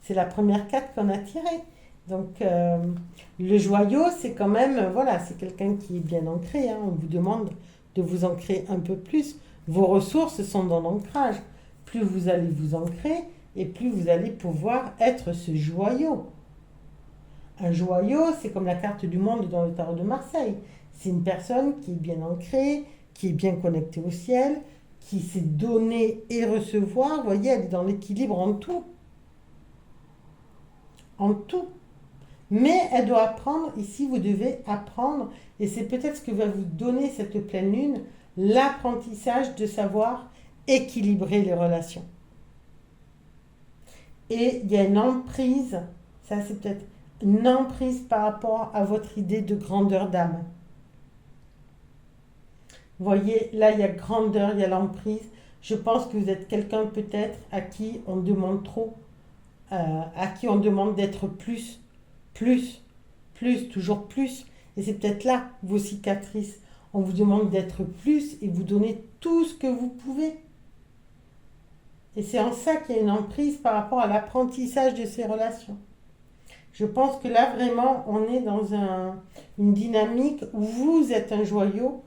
C'est la première carte qu'on a tirée. Donc, le joyau, c'est quand même, voilà, c'est quelqu'un qui est bien ancré. Hein. On vous demande de vous ancrer un peu plus. Vos ressources sont dans l'ancrage. Plus vous allez vous ancrer, et plus vous allez pouvoir être ce joyau. Un joyau, c'est comme la carte du monde dans le tarot de Marseille. C'est une personne qui est bien ancrée, qui est bien connectée au ciel, qui sait donner et recevoir. Vous voyez, elle est dans l'équilibre en tout. En tout. Mais elle doit apprendre, ici vous devez apprendre, et c'est peut-être ce que va vous donner cette pleine lune, l'apprentissage de savoir équilibrer les relations. Et il y a une emprise, ça c'est peut-être une emprise par rapport à votre idée de grandeur d'âme. Vous voyez, là il y a grandeur, il y a l'emprise. Je pense que vous êtes quelqu'un peut-être à qui on demande trop, à qui on demande d'être plus, toujours plus. Et c'est peut-être là vos cicatrices. On vous demande d'être plus et vous donner tout ce que vous pouvez. Et c'est en ça qu'il y a une emprise par rapport à l'apprentissage de ces relations. Je pense que là, vraiment, on est dans une dynamique où vous êtes un joyau,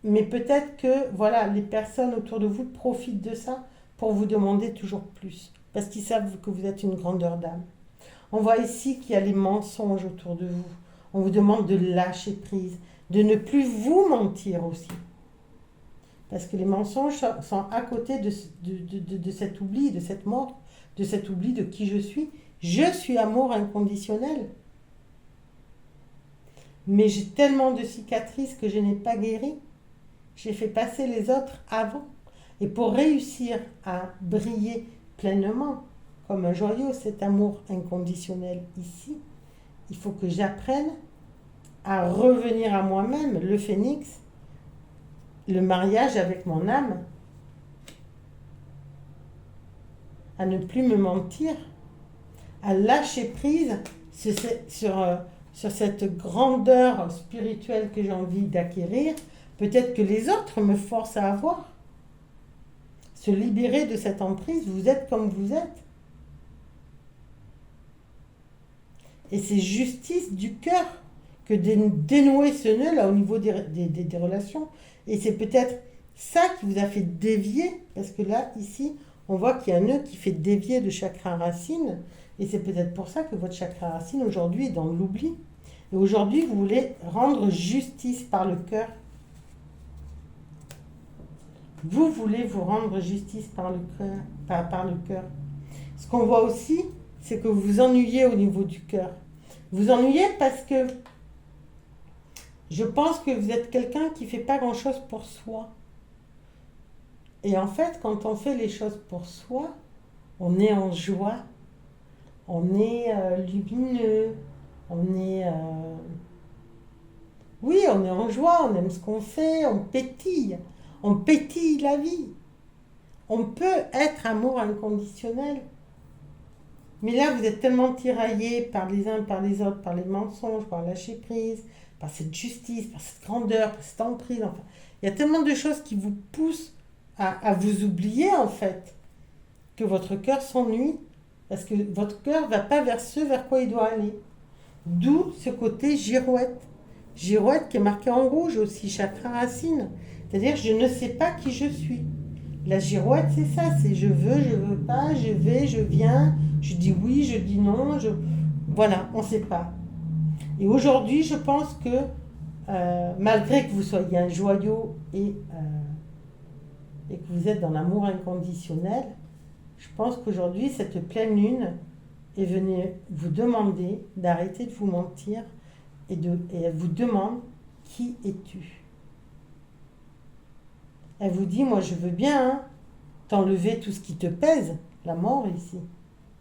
mais peut-être que voilà, les personnes autour de vous profitent de ça pour vous demander toujours plus, parce qu'ils savent que vous êtes une grandeur d'âme. On voit ici qu'il y a les mensonges autour de vous. On vous demande de lâcher prise, de ne plus vous mentir aussi. Parce que les mensonges sont à côté de cet oubli, de cette mort, de cet oubli de qui je suis. Je suis amour inconditionnel. Mais j'ai tellement de cicatrices que je n'ai pas guéri. J'ai fait passer les autres avant. Et pour réussir à briller pleinement, comme un joyau, cet amour inconditionnel ici, il faut que j'apprenne à revenir à moi-même, le phénix, le mariage avec mon âme, à ne plus me mentir, à lâcher prise sur cette grandeur spirituelle que j'ai envie d'acquérir. Peut-être que les autres me forcent à avoir. Se libérer de cette emprise, vous êtes comme vous êtes. Et c'est justice du cœur que de dénouer ce nœud là au niveau des relations. Et c'est peut-être ça qui vous a fait dévier, parce que là, ici, on voit qu'il y a un nœud qui fait dévier le chakra racine. Et c'est peut-être pour ça que votre chakra racine aujourd'hui est dans l'oubli. Et aujourd'hui, vous voulez rendre justice par le cœur. Vous voulez vous rendre justice par le cœur, par le cœur. Ce qu'on voit aussi, c'est que vous vous ennuyez au niveau du cœur. Vous vous ennuyez parce que je pense que vous êtes quelqu'un qui ne fait pas grand-chose pour soi. Et en fait, quand on fait les choses pour soi, on est en joie, on est lumineux, on est... Oui, on est en joie, on aime ce qu'on fait, on pétille la vie. On peut être amour inconditionnel. Mais là, vous êtes tellement tiraillés par les uns, par les autres, par les mensonges, par lâcher prise, par cette justice, par cette grandeur, par cette emprise. Enfin, il y a tellement de choses qui vous poussent à vous oublier, en fait, que votre cœur s'ennuie, parce que votre cœur ne va pas vers ce vers quoi il doit aller. D'où ce côté girouette. Girouette qui est marqué en rouge aussi, chakra racine. C'est-à-dire, je ne sais pas qui je suis. La girouette, c'est ça, c'est je veux pas, je vais, je viens, je dis oui, je dis non, voilà, on ne sait pas. Et aujourd'hui, je pense que malgré que vous soyez un joyau et que vous êtes dans l'amour inconditionnel, je pense qu'aujourd'hui, cette pleine lune est venue vous demander d'arrêter de vous mentir et elle vous demande qui es-tu. Elle vous dit, moi je veux bien t'enlever tout ce qui te pèse, la mort ici,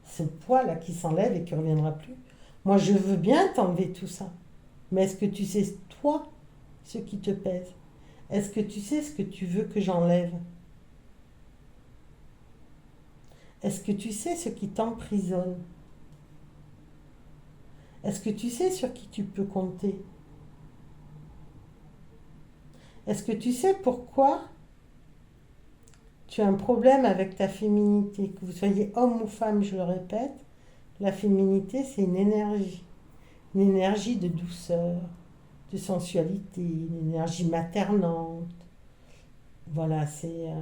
ce poids-là qui s'enlève et qui ne reviendra plus. Moi je veux bien t'enlever tout ça. Mais est-ce que tu sais, toi, ce qui te pèse? Est-ce que tu sais ce que tu veux que j'enlève? Est-ce que tu sais ce qui t'emprisonne? Est-ce que tu sais sur qui tu peux compter? Est-ce que tu sais pourquoi tu as un problème avec ta féminité? Que vous soyez homme ou femme, je le répète, la féminité, c'est une énergie de douceur, de sensualité, une énergie maternante. Voilà, c'est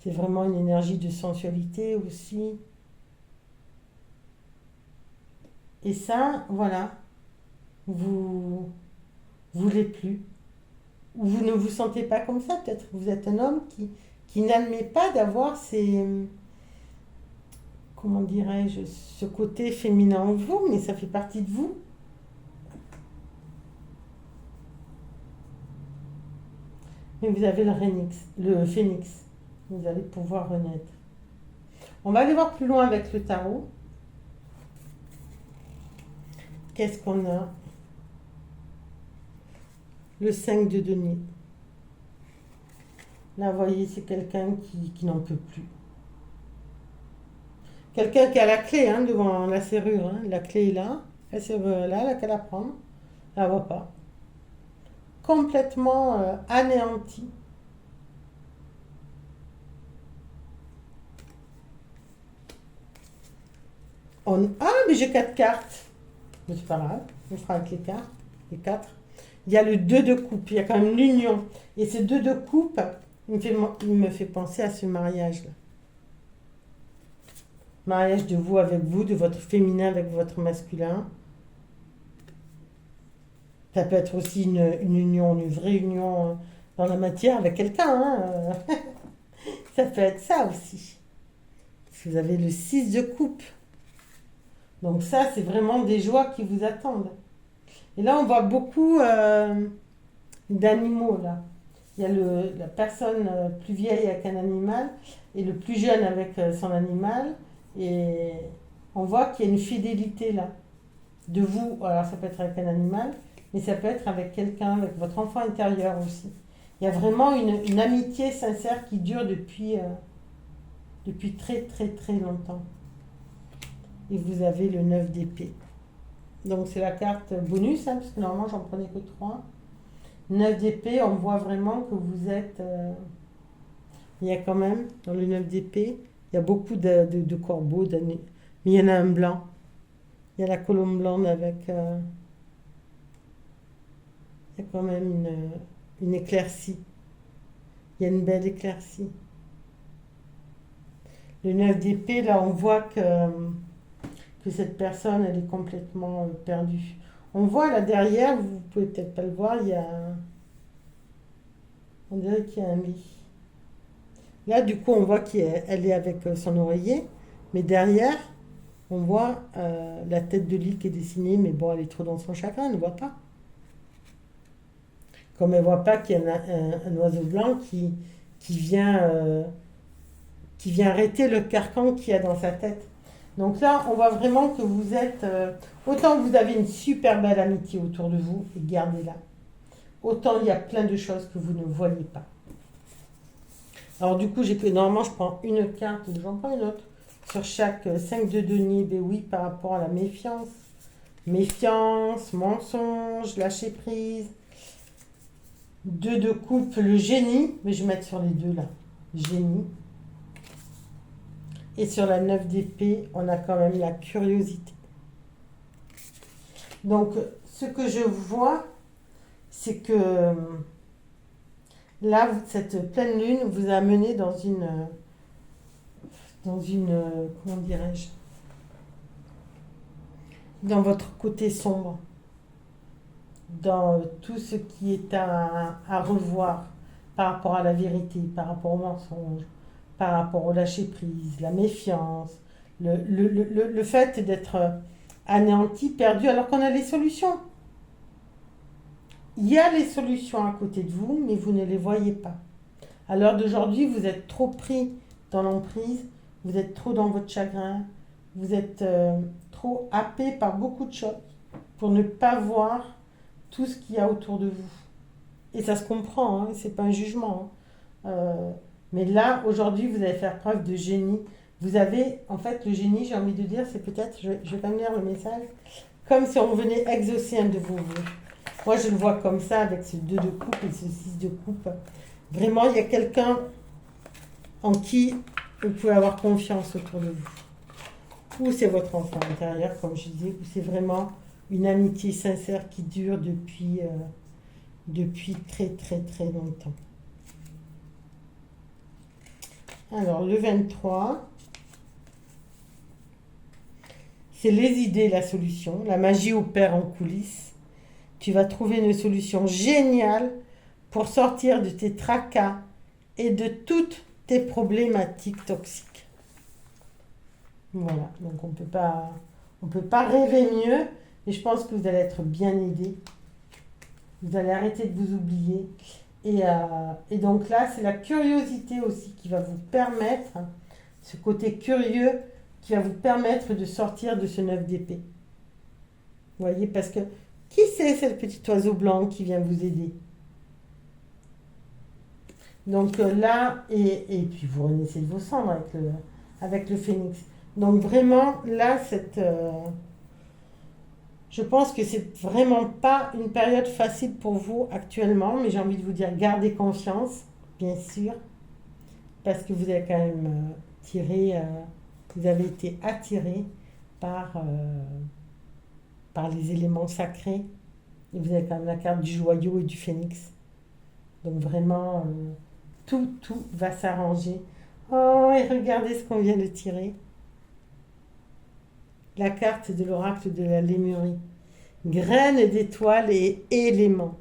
vraiment une énergie de sensualité aussi. Et ça, voilà, vous voulez plus. Ou vous ne vous sentez pas comme ça, peut-être. Vous êtes un homme qui n'admet pas d'avoir comment dirais-je, ce côté féminin en vous, mais ça fait partie de vous. Mais vous avez le phénix. Vous allez pouvoir renaître. On va aller voir plus loin avec le tarot. Qu'est-ce qu'on a? Le 5 de denier. Là, vous voyez, c'est quelqu'un qui n'en peut plus. Quelqu'un qui a la clé devant la serrure. La clé est là. La serrure est là, elle a qu'à la prendre. Elle ne va pas. Complètement anéanti. Ah, mais j'ai 4 cartes. Mais c'est pas grave. On fera avec les cartes. Les 4. Il y a le 2 de coupe. Il y a quand même l'union. Et ce 2 de coupe, il me fait penser à ce mariage-là. Mariage de vous avec vous, de votre féminin avec votre masculin. Ça peut être aussi une union, une vraie union dans la matière avec quelqu'un. Ça peut être ça aussi. Vous avez le 6 de coupe. Donc ça, c'est vraiment des joies qui vous attendent. Et là, on voit beaucoup d'animaux, là. Il y a la personne plus vieille avec un animal et le plus jeune avec son animal. Et on voit qu'il y a une fidélité, là, de vous. Alors, ça peut être avec un animal, mais ça peut être avec quelqu'un, avec votre enfant intérieur aussi. Il y a vraiment une amitié sincère qui dure depuis très, très, très longtemps. Et vous avez le 9 d'épée. Donc c'est la carte bonus, parce que normalement j'en prenais que 3. 9 d'épée, on voit vraiment que vous êtes... il y a quand même, dans le 9 d'épée, il y a beaucoup de corbeaux, mais il y en a un blanc. Il y a la colombe blonde avec... il y a quand même une éclaircie. Il y a une belle éclaircie. Le 9 d'épée, là on voit que cette personne, elle est complètement perdue. On voit là derrière, vous pouvez peut-être pas le voir, on dirait qu'il y a un lit. Là, du coup, on voit qu'elle est avec son oreiller, mais derrière, on voit la tête de lit qui est dessinée, mais bon, elle est trop dans son chagrin, elle ne voit pas. Comme elle ne voit pas qu'il y a un oiseau blanc qui vient arrêter le carcan qu'il y a dans sa tête. Donc là, on voit vraiment que vous êtes... autant vous avez une super belle amitié autour de vous, et gardez-la. Autant il y a plein de choses que vous ne voyez pas. Alors du coup, normalement, je prends une carte, j'en prends une autre. Sur chaque 5 de denier, ben oui, par rapport à la méfiance. méfiance, mensonge, lâcher prise. 2 de coupe, le génie, mais je vais mettre sur les deux là, génie. Et sur la 9 d'épée, on a quand même la curiosité. Donc, ce que je vois, c'est que là, cette pleine lune vous a mené dans une comment dirais-je, dans votre côté sombre, dans tout ce qui est à revoir par rapport à la vérité, par rapport au mensonge, par rapport au lâcher-prise, la méfiance, le fait d'être anéanti, perdu, alors qu'on a les solutions. Il y a les solutions à côté de vous, mais vous ne les voyez pas. À l'heure d'aujourd'hui, vous êtes trop pris dans l'emprise, vous êtes trop dans votre chagrin, vous êtes trop happé par beaucoup de choses pour ne pas voir tout ce qu'il y a autour de vous. Et ça se comprend, hein, c'est pas un jugement. Hein. Mais là, aujourd'hui, vous allez faire preuve de génie. Vous avez, en fait, le génie, j'ai envie de dire, c'est peut-être, je vais pas me lire le message, comme si on venait exaucer un de vos vœux. Moi, je le vois comme ça, avec ce 2 de coupe et ce 6 de coupe. Vraiment, il y a quelqu'un en qui vous pouvez avoir confiance autour de vous. Ou c'est votre enfant intérieur, comme je disais, ou c'est vraiment une amitié sincère qui dure depuis très très très longtemps. Alors, le 23, c'est les idées, la solution. La magie opère en coulisses. Tu vas trouver une solution géniale pour sortir de tes tracas et de toutes tes problématiques toxiques. Voilà, donc on peut pas rêver mieux, et je pense que vous allez être bien aidés. Vous allez arrêter de vous oublier. Et donc là, c'est la curiosité aussi qui va vous permettre, ce côté curieux, qui va vous permettre de sortir de ce 9 d'épée. Vous voyez, parce que qui c'est ce petit oiseau blanc qui vient vous aider? Donc là, et puis vous renaissez de vos cendres avec le phénix. Donc vraiment, là, je pense que c'est vraiment pas une période facile pour vous actuellement, mais j'ai envie de vous dire, gardez confiance, bien sûr, parce que vous avez quand même vous avez été attiré par les éléments sacrés, et vous avez quand même la carte du joyau et du phénix. Donc vraiment, tout va s'arranger. Oh, et regardez ce qu'on vient de tirer. La carte de l'oracle de la Lémurie. Graines d'étoiles et éléments.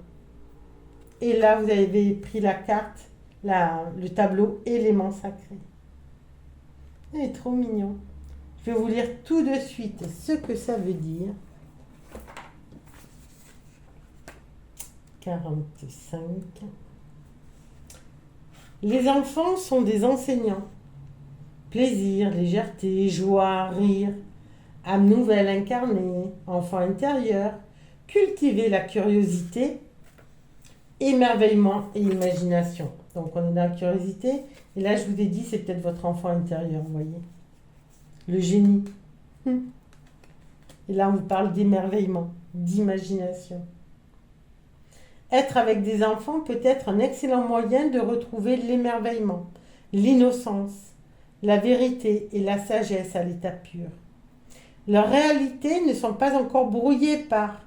Et là, vous avez pris la carte, le tableau éléments sacrés. Il est trop mignon. Je vais vous lire tout de suite ce que ça veut dire. 45. Les enfants sont des enseignants. Plaisir, légèreté, joie, rire, âme nouvelle incarnée, enfant intérieur, cultiver la curiosité, émerveillement et imagination. Donc on est dans la curiosité, et là je vous ai dit c'est peut-être votre enfant intérieur, vous voyez. Le génie. Et là on vous parle d'émerveillement, d'imagination. Être avec des enfants peut être un excellent moyen de retrouver l'émerveillement, l'innocence, la vérité et la sagesse à l'état pur. Leurs réalités ne sont pas encore brouillées par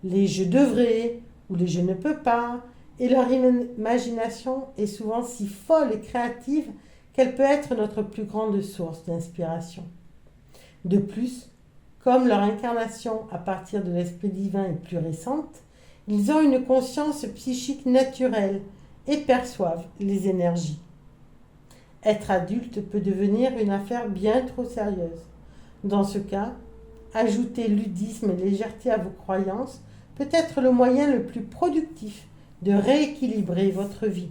les je devrais ou les je ne peux pas, et leur imagination est souvent si folle et créative qu'elle peut être notre plus grande source d'inspiration. De plus, comme leur incarnation à partir de l'esprit divin est plus récente, ils ont une conscience psychique naturelle et perçoivent les énergies. Être adulte peut devenir une affaire bien trop sérieuse. Dans ce cas, ajouter ludisme et légèreté à vos croyances peut être le moyen le plus productif de rééquilibrer votre vie.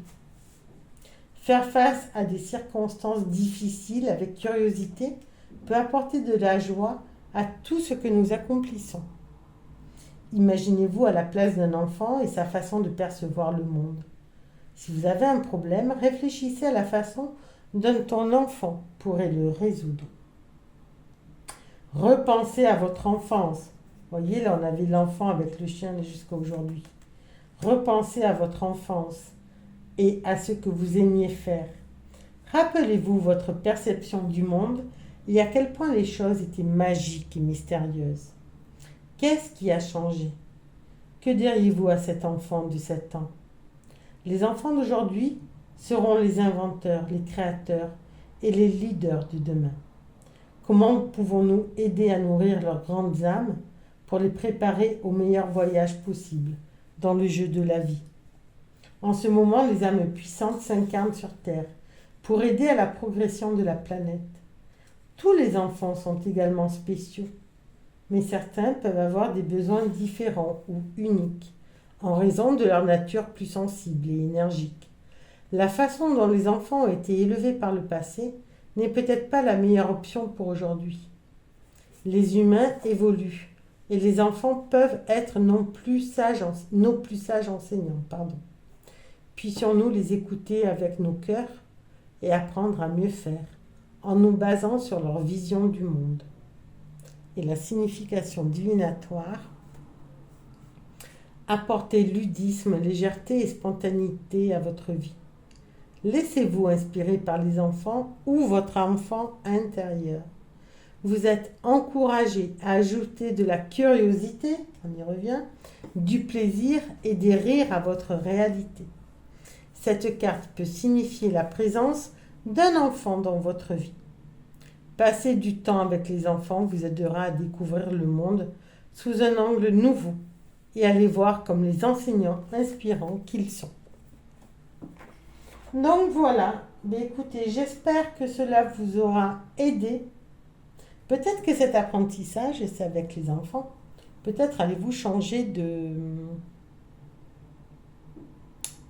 Faire face à des circonstances difficiles avec curiosité peut apporter de la joie à tout ce que nous accomplissons. Imaginez-vous à la place d'un enfant et sa façon de percevoir le monde. Si vous avez un problème, réfléchissez à la façon dont ton enfant pourrait le résoudre. Repensez à votre enfance. Voyez, là, on avait l'enfant avec le chien jusqu'à aujourd'hui. Repensez à votre enfance et à ce que vous aimiez faire. Rappelez-vous votre perception du monde et à quel point les choses étaient magiques et mystérieuses. Qu'est-ce qui a changé? Que diriez-vous à cet enfant de 7 ans? Les enfants d'aujourd'hui seront les inventeurs, les créateurs et les leaders de demain. Comment pouvons-nous aider à nourrir leurs grandes âmes pour les préparer au meilleur voyage possible dans le jeu de la vie? En ce moment, les âmes puissantes s'incarnent sur Terre pour aider à la progression de la planète. Tous les enfants sont également spéciaux, mais certains peuvent avoir des besoins différents ou uniques, en raison de leur nature plus sensible et énergique. La façon dont les enfants ont été élevés par le passé n'est peut-être pas la meilleure option pour aujourd'hui. Les humains évoluent et les enfants peuvent être nos plus sages enseignants. Puissions-nous les écouter avec nos cœurs et apprendre à mieux faire en nous basant sur leur vision du monde. Et la signification divinatoire: apportez ludisme, légèreté et spontanéité à votre vie. Laissez-vous inspirer par les enfants ou votre enfant intérieur. Vous êtes encouragé à ajouter de la curiosité, on y revient, du plaisir et des rires à votre réalité. Cette carte peut signifier la présence d'un enfant dans votre vie. Passer du temps avec les enfants vous aidera à découvrir le monde sous un angle nouveau et à les voir comme les enseignants inspirants qu'ils sont. Donc voilà, écoutez, j'espère que cela vous aura aidé. Peut-être que cet apprentissage, et c'est avec les enfants, peut-être allez-vous changer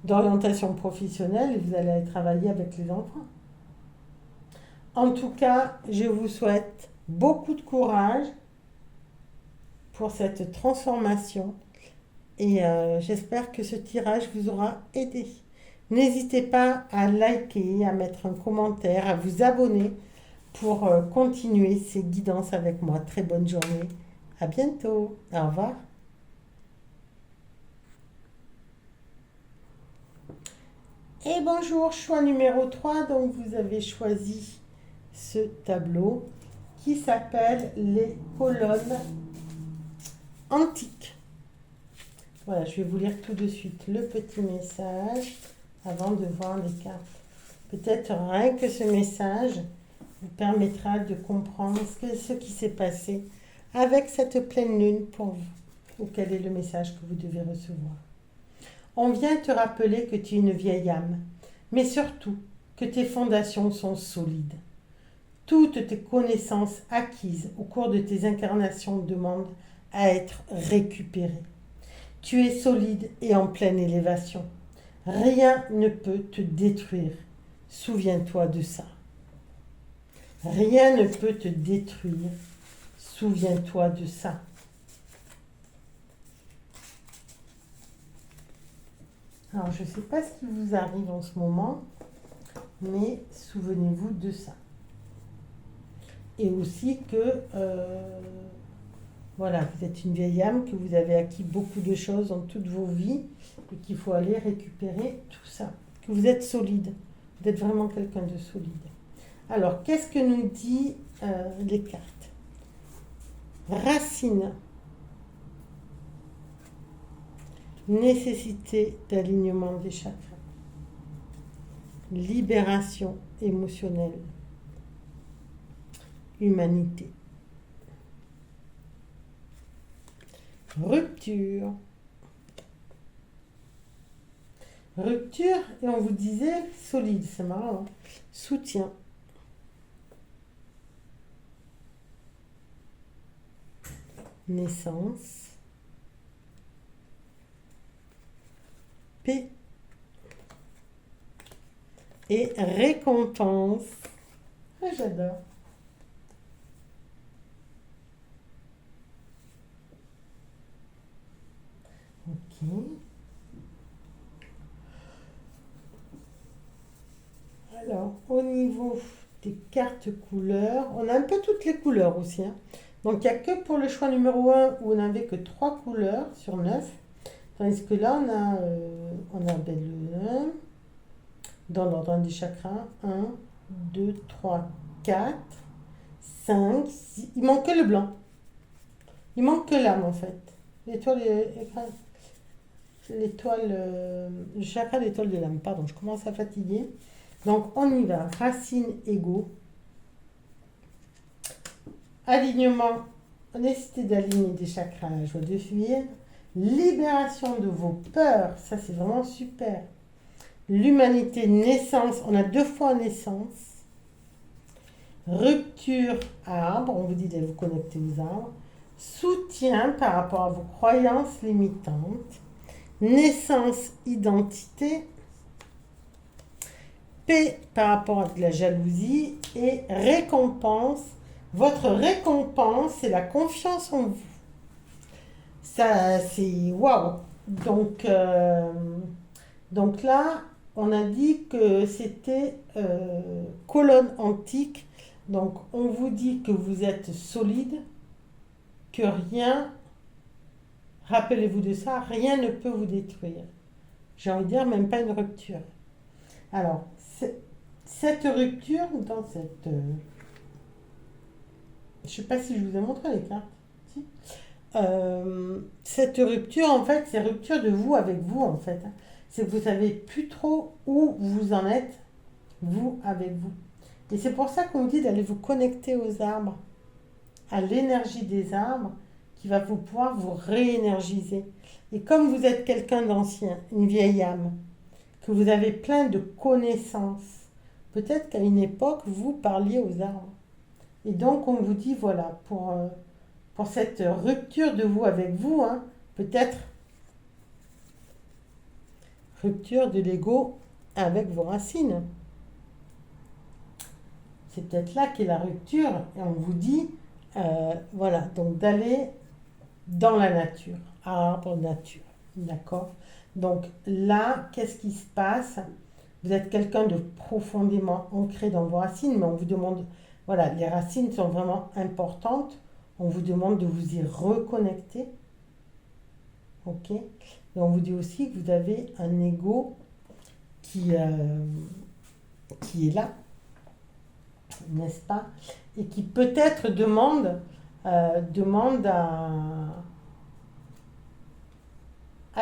d'orientation professionnelle et vous allez travailler avec les enfants. En tout cas, je vous souhaite beaucoup de courage pour cette transformation et j'espère que ce tirage vous aura aidé. N'hésitez pas à liker, à mettre un commentaire, à vous abonner pour continuer ces guidances avec moi. Très bonne journée. À bientôt. Au revoir. Et bonjour, choix numéro 3. Donc vous avez choisi ce tableau qui s'appelle les colonnes antiques. Voilà, je vais vous lire tout de suite le petit message avant de voir les cartes. Peut-être rien que ce message vous permettra de comprendre ce qui s'est passé avec cette pleine lune pour vous, ou quel est le message que vous devez recevoir. On vient te rappeler que tu es une vieille âme, mais surtout que tes fondations sont solides. Toutes tes connaissances acquises au cours de tes incarnations demandent à être récupérées. Tu es solide et en pleine élévation. Rien ne peut te détruire. Souviens-toi de ça. Rien ne peut te détruire. Souviens-toi de ça. Alors, je ne sais pas ce qui vous arrive en ce moment, mais souvenez-vous de ça. Et aussi que, voilà, vous êtes une vieille âme, que vous avez acquis beaucoup de choses dans toutes vos vies et qu'il faut aller récupérer tout ça. Que vous êtes solide. Vous êtes vraiment quelqu'un de solide. Alors, qu'est-ce que nous dit les cartes? Racine. Nécessité d'alignement des chakras. Libération émotionnelle. Humanité. Rupture. Rupture, et on vous disait solide, c'est marrant. Hein? Soutien. Naissance. Paix. Et récompense. Ah, j'adore. Ok. Alors, au niveau des cartes couleurs, on a un peu toutes les couleurs aussi. Hein. Donc il n'y a que pour le choix numéro 1 où on n'avait que 3 couleurs sur 9. Tandis que là, on a ben, dans l'ordre des chakras, 1, 2, 3, 4, 5, 6. Il manque que le blanc. Il manque que l'âme en fait. L'étoile, le chakra d'étoile de l'âme. Pardon, je commence à fatiguer. Donc on y va. Racine, ego. Alignement, nécessité d'aligner des chakras, la joie de vivre. Libération de vos peurs, ça c'est vraiment super. L'humanité, naissance, on a 2 fois naissance. Rupture, arbre, on vous dit d'aller vous connecter aux arbres. Soutien par rapport à vos croyances limitantes. Naissance, identité. Paix par rapport à de la jalousie. Et récompense. Votre récompense, c'est la confiance en vous. Ça, c'est waouh! Donc là, on a dit que c'était colonne antique. Donc on vous dit que vous êtes solide, que rien, rappelez-vous de ça, rien ne peut vous détruire. J'ai envie de dire, même pas une rupture. Alors, cette rupture, dans cette... je ne sais pas si je vous ai montré les cartes. Si. Cette rupture, en fait, c'est rupture de vous avec vous, en fait. C'est que vous ne savez plus trop où vous en êtes, vous avec vous. Et c'est pour ça qu'on vous dit d'aller vous connecter aux arbres, à l'énergie des arbres, qui va vous pouvoir vous réénergiser. Et comme vous êtes quelqu'un d'ancien, une vieille âme, que vous avez plein de connaissances, peut-être qu'à une époque, vous parliez aux arbres. Et donc, on vous dit, voilà, pour cette rupture de vous avec vous, hein, peut-être rupture de l'ego avec vos racines. C'est peut-être là qu'est la rupture. Et on vous dit, voilà, donc d'aller dans la nature, arbre, nature. D'accord? Donc là, qu'est-ce qui se passe? Vous êtes quelqu'un de profondément ancré dans vos racines, mais on vous demande, voilà, les racines sont vraiment importantes. On vous demande de vous y reconnecter. Ok? Et on vous dit aussi que vous avez un ego qui est là, n'est-ce pas? Et qui peut-être demande à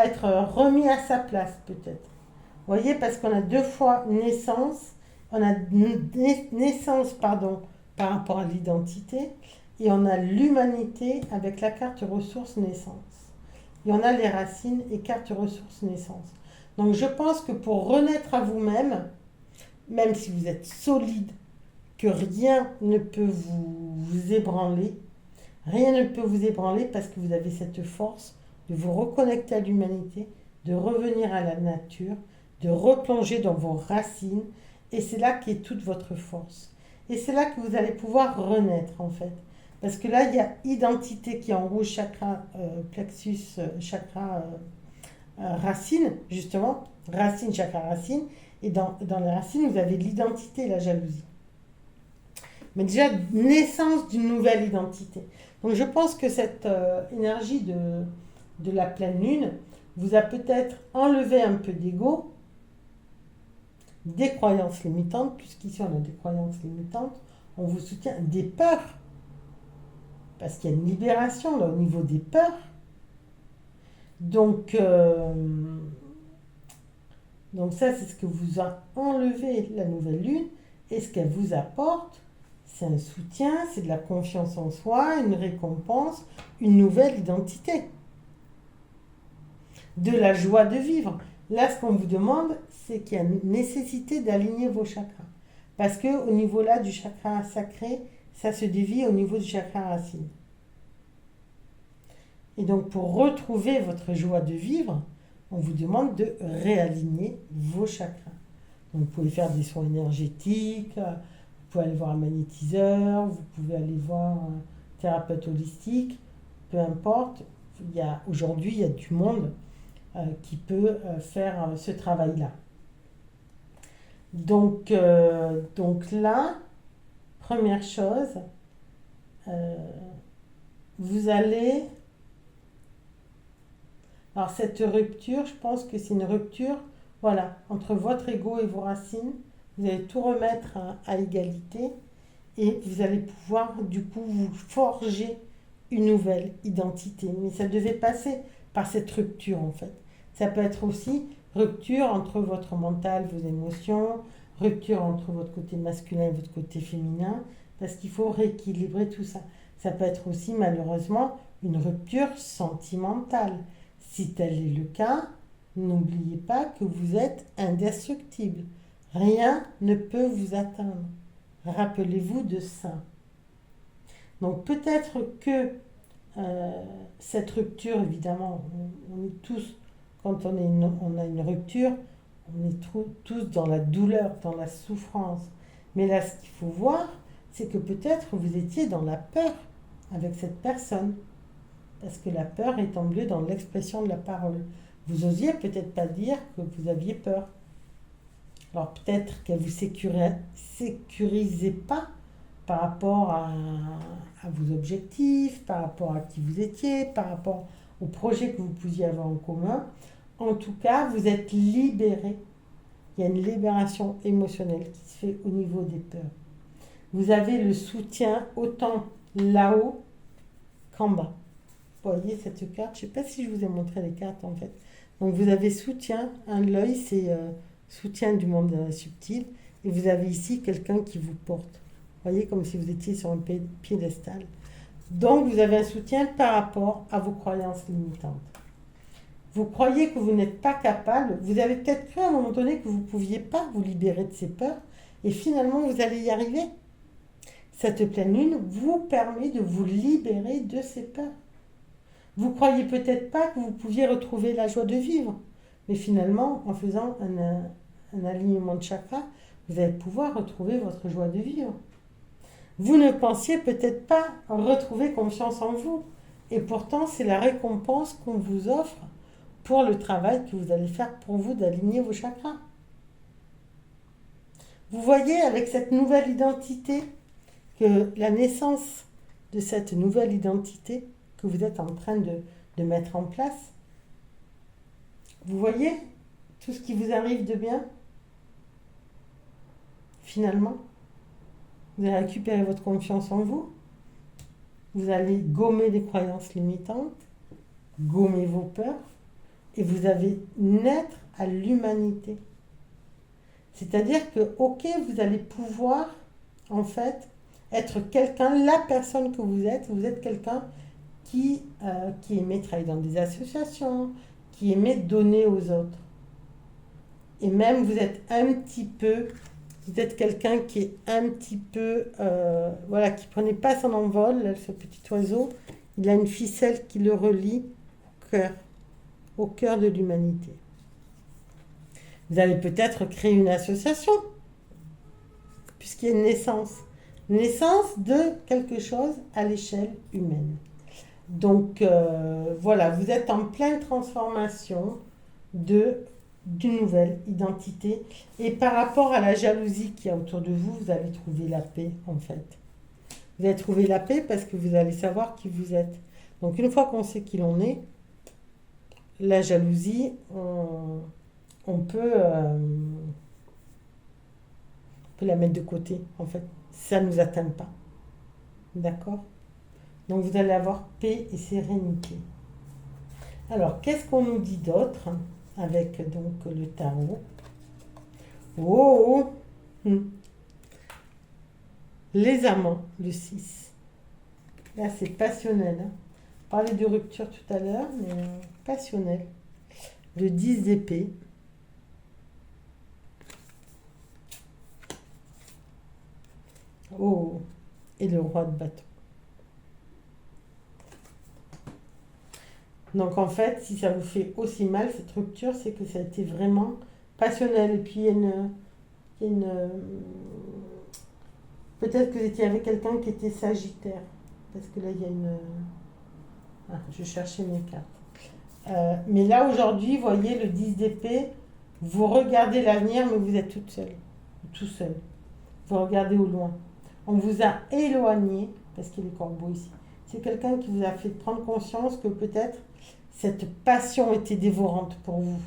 être remis à sa place, peut-être. Vous voyez, parce qu'on a 2 fois naissance, on a naissance, pardon, par rapport à l'identité, et on a l'humanité avec la carte ressources naissance. Et on a les racines et carte ressources naissance. Donc je pense que pour renaître à vous-même, même si vous êtes solide, que rien ne peut vous ébranler, rien ne peut vous ébranler parce que vous avez cette force de vous reconnecter à l'humanité, de revenir à la nature, de replonger dans vos racines, et c'est là qu'est toute votre force. Et c'est là que vous allez pouvoir renaître en fait. Parce que là, il y a identité qui est en rouge, chakra, plexus, chakra, racine, justement, racine, chakra, racine, et dans les racines, vous avez l'identité et la jalousie. Mais déjà, naissance d'une nouvelle identité. Donc je pense que cette énergie de la pleine lune vous a peut-être enlevé un peu d'ego, des croyances limitantes, puisqu'ici on a des croyances limitantes, on vous soutient, des peurs, parce qu'il y a une libération là, au niveau des peurs. Donc ça, c'est ce que vous a enlevé la nouvelle lune, et ce qu'elle vous apporte, c'est un soutien, c'est de la confiance en soi, une récompense, une nouvelle identité. De la joie de vivre. Là, ce qu'on vous demande, c'est qu'il y a une nécessité d'aligner vos chakras. Parce qu'au niveau là du chakra sacré, ça se dévie au niveau du chakra racine. Et donc, pour retrouver votre joie de vivre, on vous demande de réaligner vos chakras. Donc, vous pouvez faire des soins énergétiques, vous pouvez aller voir un magnétiseur, vous pouvez aller voir un thérapeute holistique, peu importe. Aujourd'hui, il y a du monde qui peut faire ce travail-là. Donc là, première chose, vous allez... Alors cette rupture, je pense que c'est une rupture, voilà, entre votre ego et vos racines. Vous allez tout remettre à égalité et vous allez pouvoir du coup vous forger une nouvelle identité. Mais ça devait passer par cette rupture en fait. Ça peut être aussi rupture entre votre mental, vos émotions, rupture entre votre côté masculin et votre côté féminin, parce qu'il faut rééquilibrer tout ça. Ça peut être aussi malheureusement une rupture sentimentale. Si tel est le cas, n'oubliez pas que vous êtes indestructible. Rien ne peut vous atteindre. Rappelez-vous de ça. Donc peut-être que cette rupture, évidemment, on est tous, quand on a une rupture, on est tous dans la douleur, dans la souffrance. Mais là, ce qu'il faut voir, c'est que peut-être vous étiez dans la peur avec cette personne. Parce que la peur est emblée dans l'expression de la parole. Vous osiez peut-être pas dire que vous aviez peur. Alors peut-être qu'elle ne vous sécurisait pas par rapport à vos objectifs, par rapport à qui vous étiez, par rapport aux projets que vous pouviez avoir en commun. En tout cas, vous êtes libéré. Il y a une libération émotionnelle qui se fait au niveau des peurs. Vous avez le soutien autant là-haut qu'en bas. Vous voyez cette carte, je ne sais pas si je vous ai montré les cartes en fait. Donc vous avez soutien, l'œil c'est soutien du monde subtil, et vous avez ici quelqu'un qui vous porte. Vous voyez, comme si vous étiez sur un piédestal. Donc vous avez un soutien par rapport à vos croyances limitantes. Vous croyez que vous n'êtes pas capable, vous avez peut-être cru à un moment donné que vous ne pouviez pas vous libérer de ces peurs, et finalement vous allez y arriver. Cette pleine lune vous permet de vous libérer de ces peurs. Vous croyez peut-être pas que vous pouviez retrouver la joie de vivre, mais finalement, en faisant un alignement de chakras, vous allez pouvoir retrouver votre joie de vivre. Vous ne pensiez peut-être pas retrouver confiance en vous, et pourtant c'est la récompense qu'on vous offre pour le travail que vous allez faire pour vous d'aligner vos chakras. Vous voyez avec cette nouvelle identité que la naissance de cette nouvelle identité que vous êtes en train de mettre en place, vous voyez tout ce qui vous arrive de bien, finalement, vous allez récupérer votre confiance en vous, vous allez gommer les croyances limitantes, gommer vos peurs, et vous allez naître à l'humanité. C'est-à-dire que, ok, vous allez pouvoir, en fait, être quelqu'un, la personne que vous êtes quelqu'un qui aimait travailler dans des associations, qui aimait donner aux autres. Et même vous êtes quelqu'un qui est un petit peu, voilà, qui prenait pas son envol, là, ce petit oiseau, il a une ficelle qui le relie au cœur de l'humanité. Vous allez peut-être créer une association, puisqu'il y a une naissance de quelque chose à l'échelle humaine. Donc voilà, vous êtes en pleine transformation d'une nouvelle identité. Et par rapport à la jalousie qu'il y a autour de vous, vous allez trouver la paix en fait. Vous allez trouver la paix parce que vous allez savoir qui vous êtes. Donc une fois qu'on sait qui l'on est, la jalousie, on peut la mettre de côté en fait. Ça ne nous atteint pas. D'accord ? Donc vous allez avoir paix et sérénité. Alors, qu'est-ce qu'on nous dit d'autre avec donc le tarot ? Oh, Les amants, le 6. Là, c'est passionnel. Hein. On parlait de rupture tout à l'heure, mais passionnel. Le 10 d'épée. Oh, et le roi de bâton. Donc en fait, si ça vous fait aussi mal, cette rupture, c'est que ça a été vraiment passionnel. Et puis peut-être que vous étiez avec quelqu'un qui était sagittaire. Parce que là, il y a une... Ah, je cherchais mes cartes. Mais là, aujourd'hui, vous voyez, le 10 d'épée, vous regardez l'avenir, mais vous êtes toute seule. Tout seul. Vous regardez au loin. On vous a éloigné, parce qu'il y a les corbeaux ici. C'est quelqu'un qui vous a fait prendre conscience que peut-être cette passion était dévorante pour vous.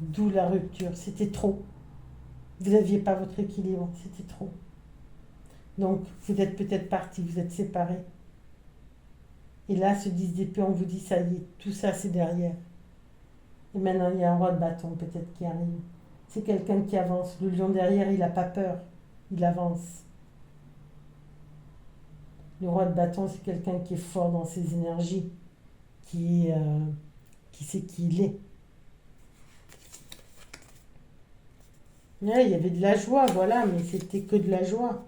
D'où la rupture. C'était trop. Vous n'aviez pas votre équilibre. C'était trop. Donc, vous êtes peut-être partis, vous êtes séparés. Et là, ce 10 d'épée, on vous dit, ça y est, tout ça, c'est derrière. Et maintenant, il y a un roi de bâton peut-être qui arrive. C'est quelqu'un qui avance. Le lion derrière, il n'a pas peur. Il avance. Le roi de bâton, c'est quelqu'un qui est fort dans ses énergies, qui sait qui il est. Ouais, il y avait de la joie, voilà, mais c'était que de la joie.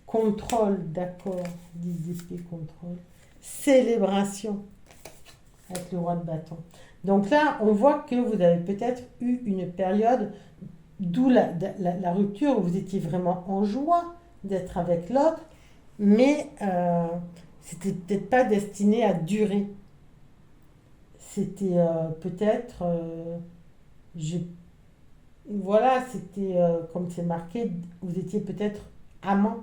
Contrôle, d'accord, 10 d'épée, contrôle. Célébration avec le roi de bâton. Donc là, on voit que vous avez peut-être eu une période, d'où la rupture, où vous étiez vraiment en joie d'être avec l'autre, mais c'était peut-être pas destiné à durer. C'était peut-être, voilà, c'était comme c'est marqué, vous étiez peut-être amant,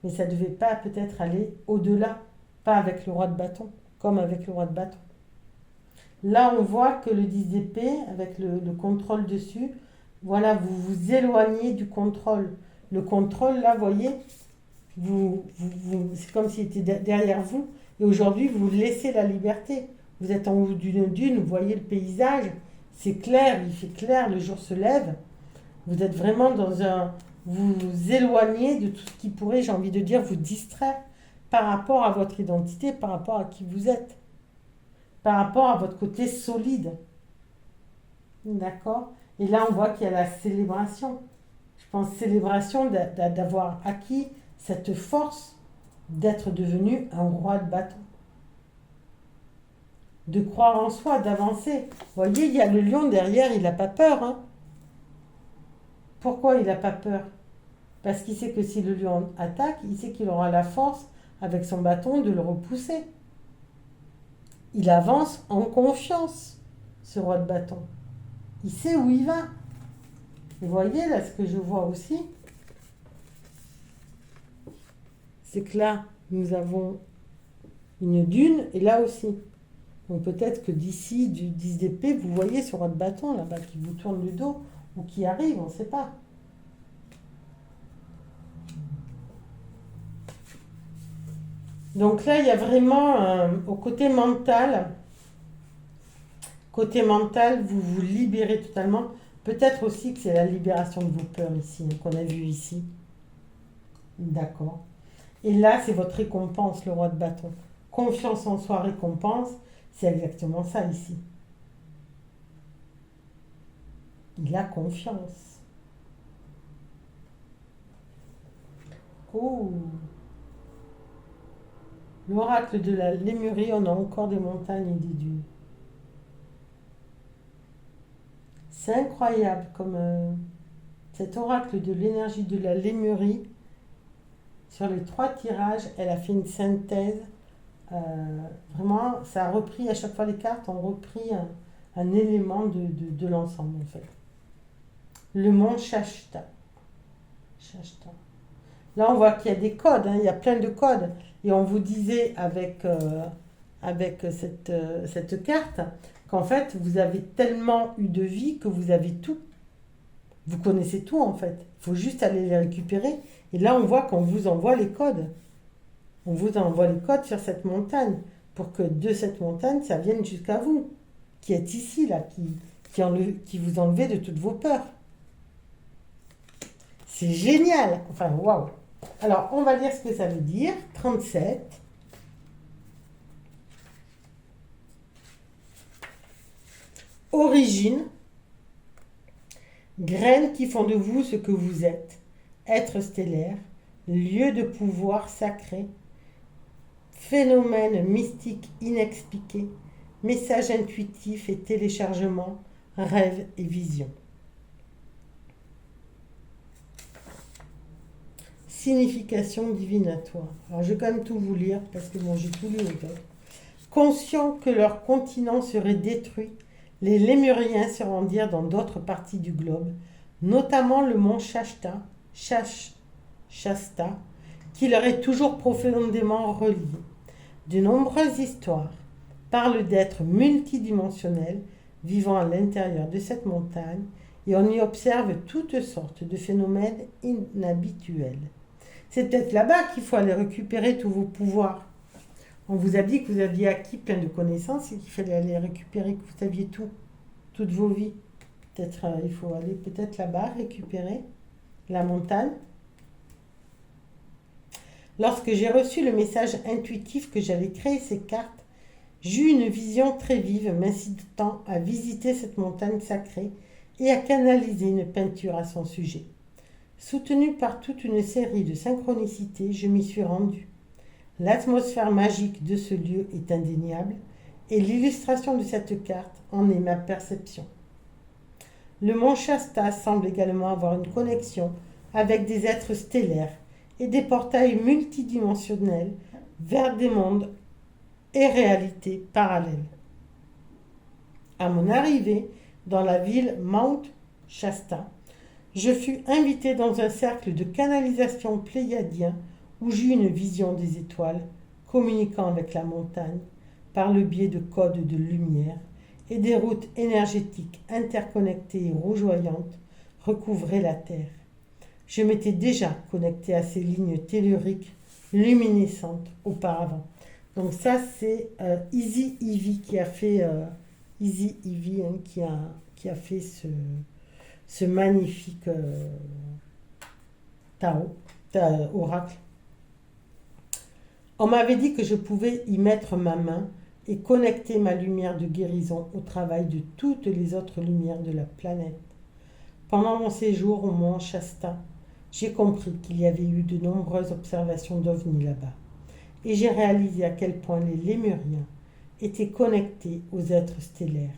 mais ça ne devait pas peut-être aller au-delà, pas avec le roi de bâton, comme avec le roi de bâton. Là, on voit que le 10 d'épée, avec le contrôle dessus, voilà, vous vous éloignez du contrôle. Le contrôle, là, vous voyez, c'est comme s'il était derrière vous. Et aujourd'hui, vous laissez la liberté. Vous êtes en haut d'une dune, vous voyez le paysage, c'est clair, il fait clair, le jour se lève. Vous êtes vraiment dans un... Vous vous éloignez de tout ce qui pourrait, j'ai envie de dire, vous distraire par rapport à votre identité, par rapport à qui vous êtes, par rapport à votre côté solide. D'accord? Et là, on voit qu'il y a la célébration. Je pense célébration d'avoir acquis cette force d'être devenu un roi de bâton. De croire en soi, d'avancer. Vous voyez, il y a le lion derrière, il n'a pas peur. Hein? Pourquoi il n'a pas peur? Parce qu'il sait que si le lion attaque, il sait qu'il aura la force, avec son bâton, de le repousser. Il avance en confiance, ce roi de bâton. Il sait où il va. Vous voyez, là, ce que je vois aussi, c'est que là, nous avons une dune, et là aussi. Donc peut-être que d'ici, du 10 d'épée, vous voyez ce roi de bâton, là-bas, qui vous tourne le dos, ou qui arrive, on ne sait pas. Donc là, il y a vraiment, au côté mental, vous vous libérez totalement. Peut-être aussi que c'est la libération de vos peurs ici, qu'on a vu ici. D'accord. Et là, c'est votre récompense, le roi de bâton. Confiance en soi, récompense, c'est exactement ça ici. Il a confiance. Oh! L'oracle de la Lémurie, on a encore des montagnes et des dunes. C'est incroyable comme cet oracle de l'énergie de la Lémurie, sur les 3 tirages, elle a fait une synthèse. Vraiment, ça a repris, à chaque fois les cartes ont repris un élément de l'ensemble en fait. Le mont Shasta. Là, on voit qu'il y a des codes, hein, il y a plein de codes. Et on vous disait avec cette carte qu'en fait, vous avez tellement eu de vie que vous avez tout. Vous connaissez tout en fait. Il faut juste aller les récupérer. Et là, on voit qu'on vous envoie les codes. On vous envoie les codes sur cette montagne pour que de cette montagne, ça vienne jusqu'à vous, qui êtes ici, là, qui vous enlevez de toutes vos peurs. C'est génial. Enfin, waouh. Alors, on va lire ce que ça veut dire. 37. Origine. Graines qui font de vous ce que vous êtes. Être stellaire. Lieu de pouvoir sacré. Phénomène mystique inexpliqué. Message intuitif et téléchargement. Rêve et vision. Signification divinatoire. Alors, je vais quand même tout vous lire parce que bon, j'ai tout lu au fait. Conscients que leur continent serait détruit, les Lémuriens se rendirent dans d'autres parties du globe, notamment le mont Shasta, qui leur est toujours profondément reliée. De nombreuses histoires parlent d'êtres multidimensionnels vivant à l'intérieur de cette montagne et on y observe toutes sortes de phénomènes inhabituels. C'est peut-être là-bas qu'il faut aller récupérer tous vos pouvoirs. On vous a dit que vous aviez acquis plein de connaissances et qu'il fallait aller récupérer, que vous saviez tout, toutes vos vies. Peut-être il faut aller peut-être là-bas récupérer la montagne. Lorsque j'ai reçu le message intuitif que j'allais créer ces cartes, j'eus une vision très vive m'incitant à visiter cette montagne sacrée et à canaliser une peinture à son sujet. Soutenue par toute une série de synchronicités, je m'y suis rendue. L'atmosphère magique de ce lieu est indéniable et l'illustration de cette carte en est ma perception. Le mont Shasta semble également avoir une connexion avec des êtres stellaires et des portails multidimensionnels vers des mondes et réalités parallèles. À mon arrivée dans la ville Mount Shasta, je fus invité dans un cercle de canalisation pléiadien où j'eus une vision des étoiles communiquant avec la montagne par le biais de codes de lumière et des routes énergétiques interconnectées et rougeoyantes recouvraient la Terre. Je m'étais déjà connecté à ces lignes telluriques luminescentes auparavant. Donc ça, c'est Easy Ivy qui a fait, qui a fait ce magnifique oracle. On m'avait dit que je pouvais y mettre ma main et connecter ma lumière de guérison au travail de toutes les autres lumières de la planète. Pendant mon séjour au mont Shasta, j'ai compris qu'il y avait eu de nombreuses observations d'ovnis là-bas. Et j'ai réalisé à quel point les Lémuriens étaient connectés aux êtres stellaires.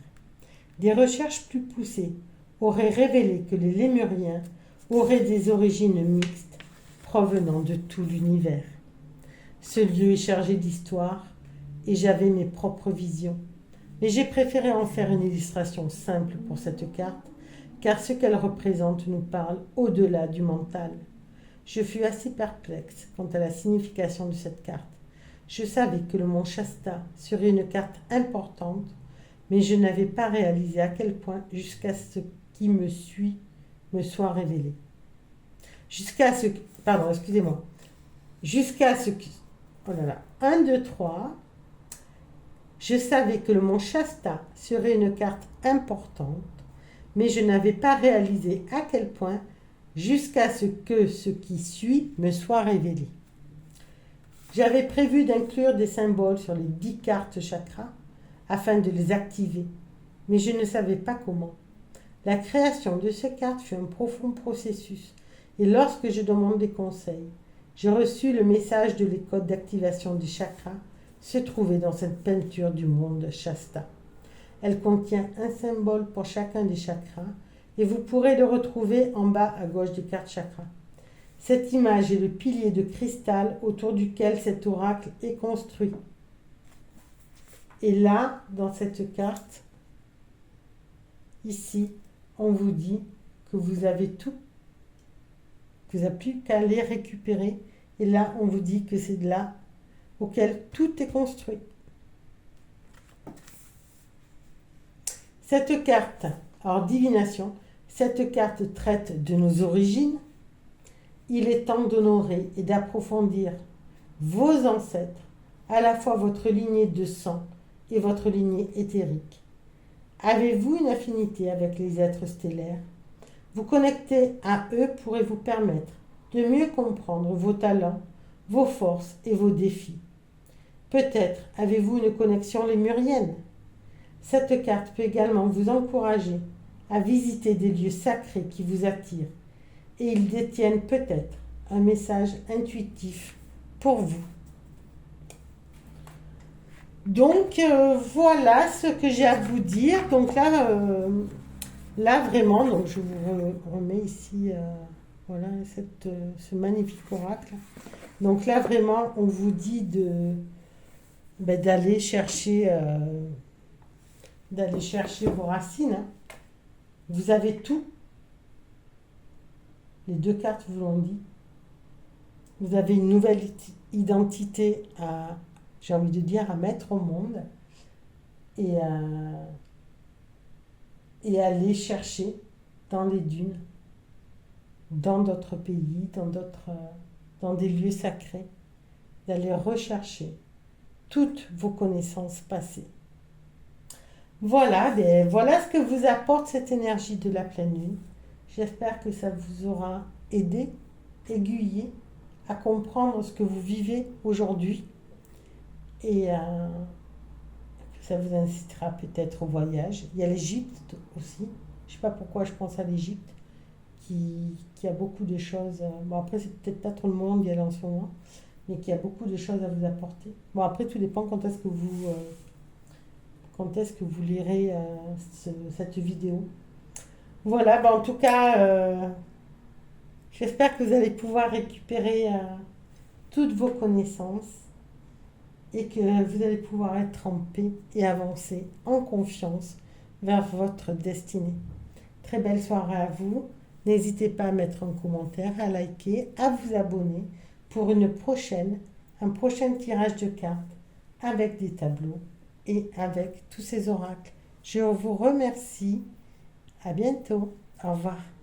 Des recherches plus poussées auraient révélé que les Lémuriens auraient des origines mixtes provenant de tout l'univers. Ce lieu est chargé d'histoire et j'avais mes propres visions. Mais j'ai préféré en faire une illustration simple pour cette carte, car ce qu'elle représente nous parle au-delà du mental. Je fus assez perplexe quant à la signification de cette carte. Je savais que le mont Shasta serait une carte importante, mais je n'avais pas réalisé à quel point jusqu'à ce qui me soit révélé. Jusqu'à ce qui... Oh là là. 1, 2, 3. Je savais que le mont Shasta serait une carte importante, mais je n'avais pas réalisé à quel point jusqu'à ce que ce qui suit me soit révélé. J'avais prévu d'inclure des symboles sur les 10 cartes chakras afin de les activer, mais je ne savais pas comment. La création de ces cartes fut un profond processus et lorsque je demande des conseils, j'ai reçu le message de les codes d'activation des chakras se trouvaient dans cette peinture du monde Shasta. Elle contient un symbole pour chacun des chakras et vous pourrez le retrouver en bas à gauche des cartes chakras. Cette image est le pilier de cristal autour duquel cet oracle est construit. Et là, dans cette carte, ici, on vous dit que vous avez tout, que vous n'avez plus qu'à les récupérer. Et là, on vous dit que c'est de là auquel tout est construit. Cette carte, alors divination, cette carte traite de nos origines. Il est temps d'honorer et d'approfondir vos ancêtres, à la fois votre lignée de sang et votre lignée éthérique. Avez-vous une affinité avec les êtres stellaires? Vous connecter à eux pourrait vous permettre de mieux comprendre vos talents, vos forces et vos défis. Peut-être avez-vous une connexion lémurienne. Cette carte peut également vous encourager à visiter des lieux sacrés qui vous attirent et ils détiennent peut-être un message intuitif pour vous. Donc voilà ce que j'ai à vous dire. Donc là vraiment, donc je vous remets ici voilà ce magnifique oracle. Donc là vraiment, on vous dit d'aller chercher vos racines. Hein. Vous avez tout. Les 2 cartes vous l'ont dit. Vous avez une nouvelle identité à, j'ai envie de dire, à mettre au monde et et à aller chercher dans les dunes, dans d'autres pays, dans des lieux sacrés, d'aller rechercher toutes vos connaissances passées. Voilà, voilà ce que vous apporte cette énergie de la pleine lune. J'espère que ça vous aura aidé, aiguillé à comprendre ce que vous vivez aujourd'hui et que ça vous incitera peut-être au voyage. Il y a l'Égypte aussi. Je ne sais pas pourquoi je pense à l'Égypte qui a beaucoup de choses. Bon, après, c'est peut-être pas trop le monde y aller en ce moment, mais qui a beaucoup de choses à vous apporter. Bon, après, tout dépend quand est-ce que vous lirez cette vidéo. Voilà, bah en tout cas, j'espère que vous allez pouvoir récupérer toutes vos connaissances et que vous allez pouvoir être en paix et avancer en confiance vers votre destinée. Très belle soirée à vous. N'hésitez pas à mettre un commentaire, à liker, à vous abonner pour un prochain tirage de cartes avec des tableaux et avec tous ces oracles. Je vous remercie. À bientôt. Au revoir.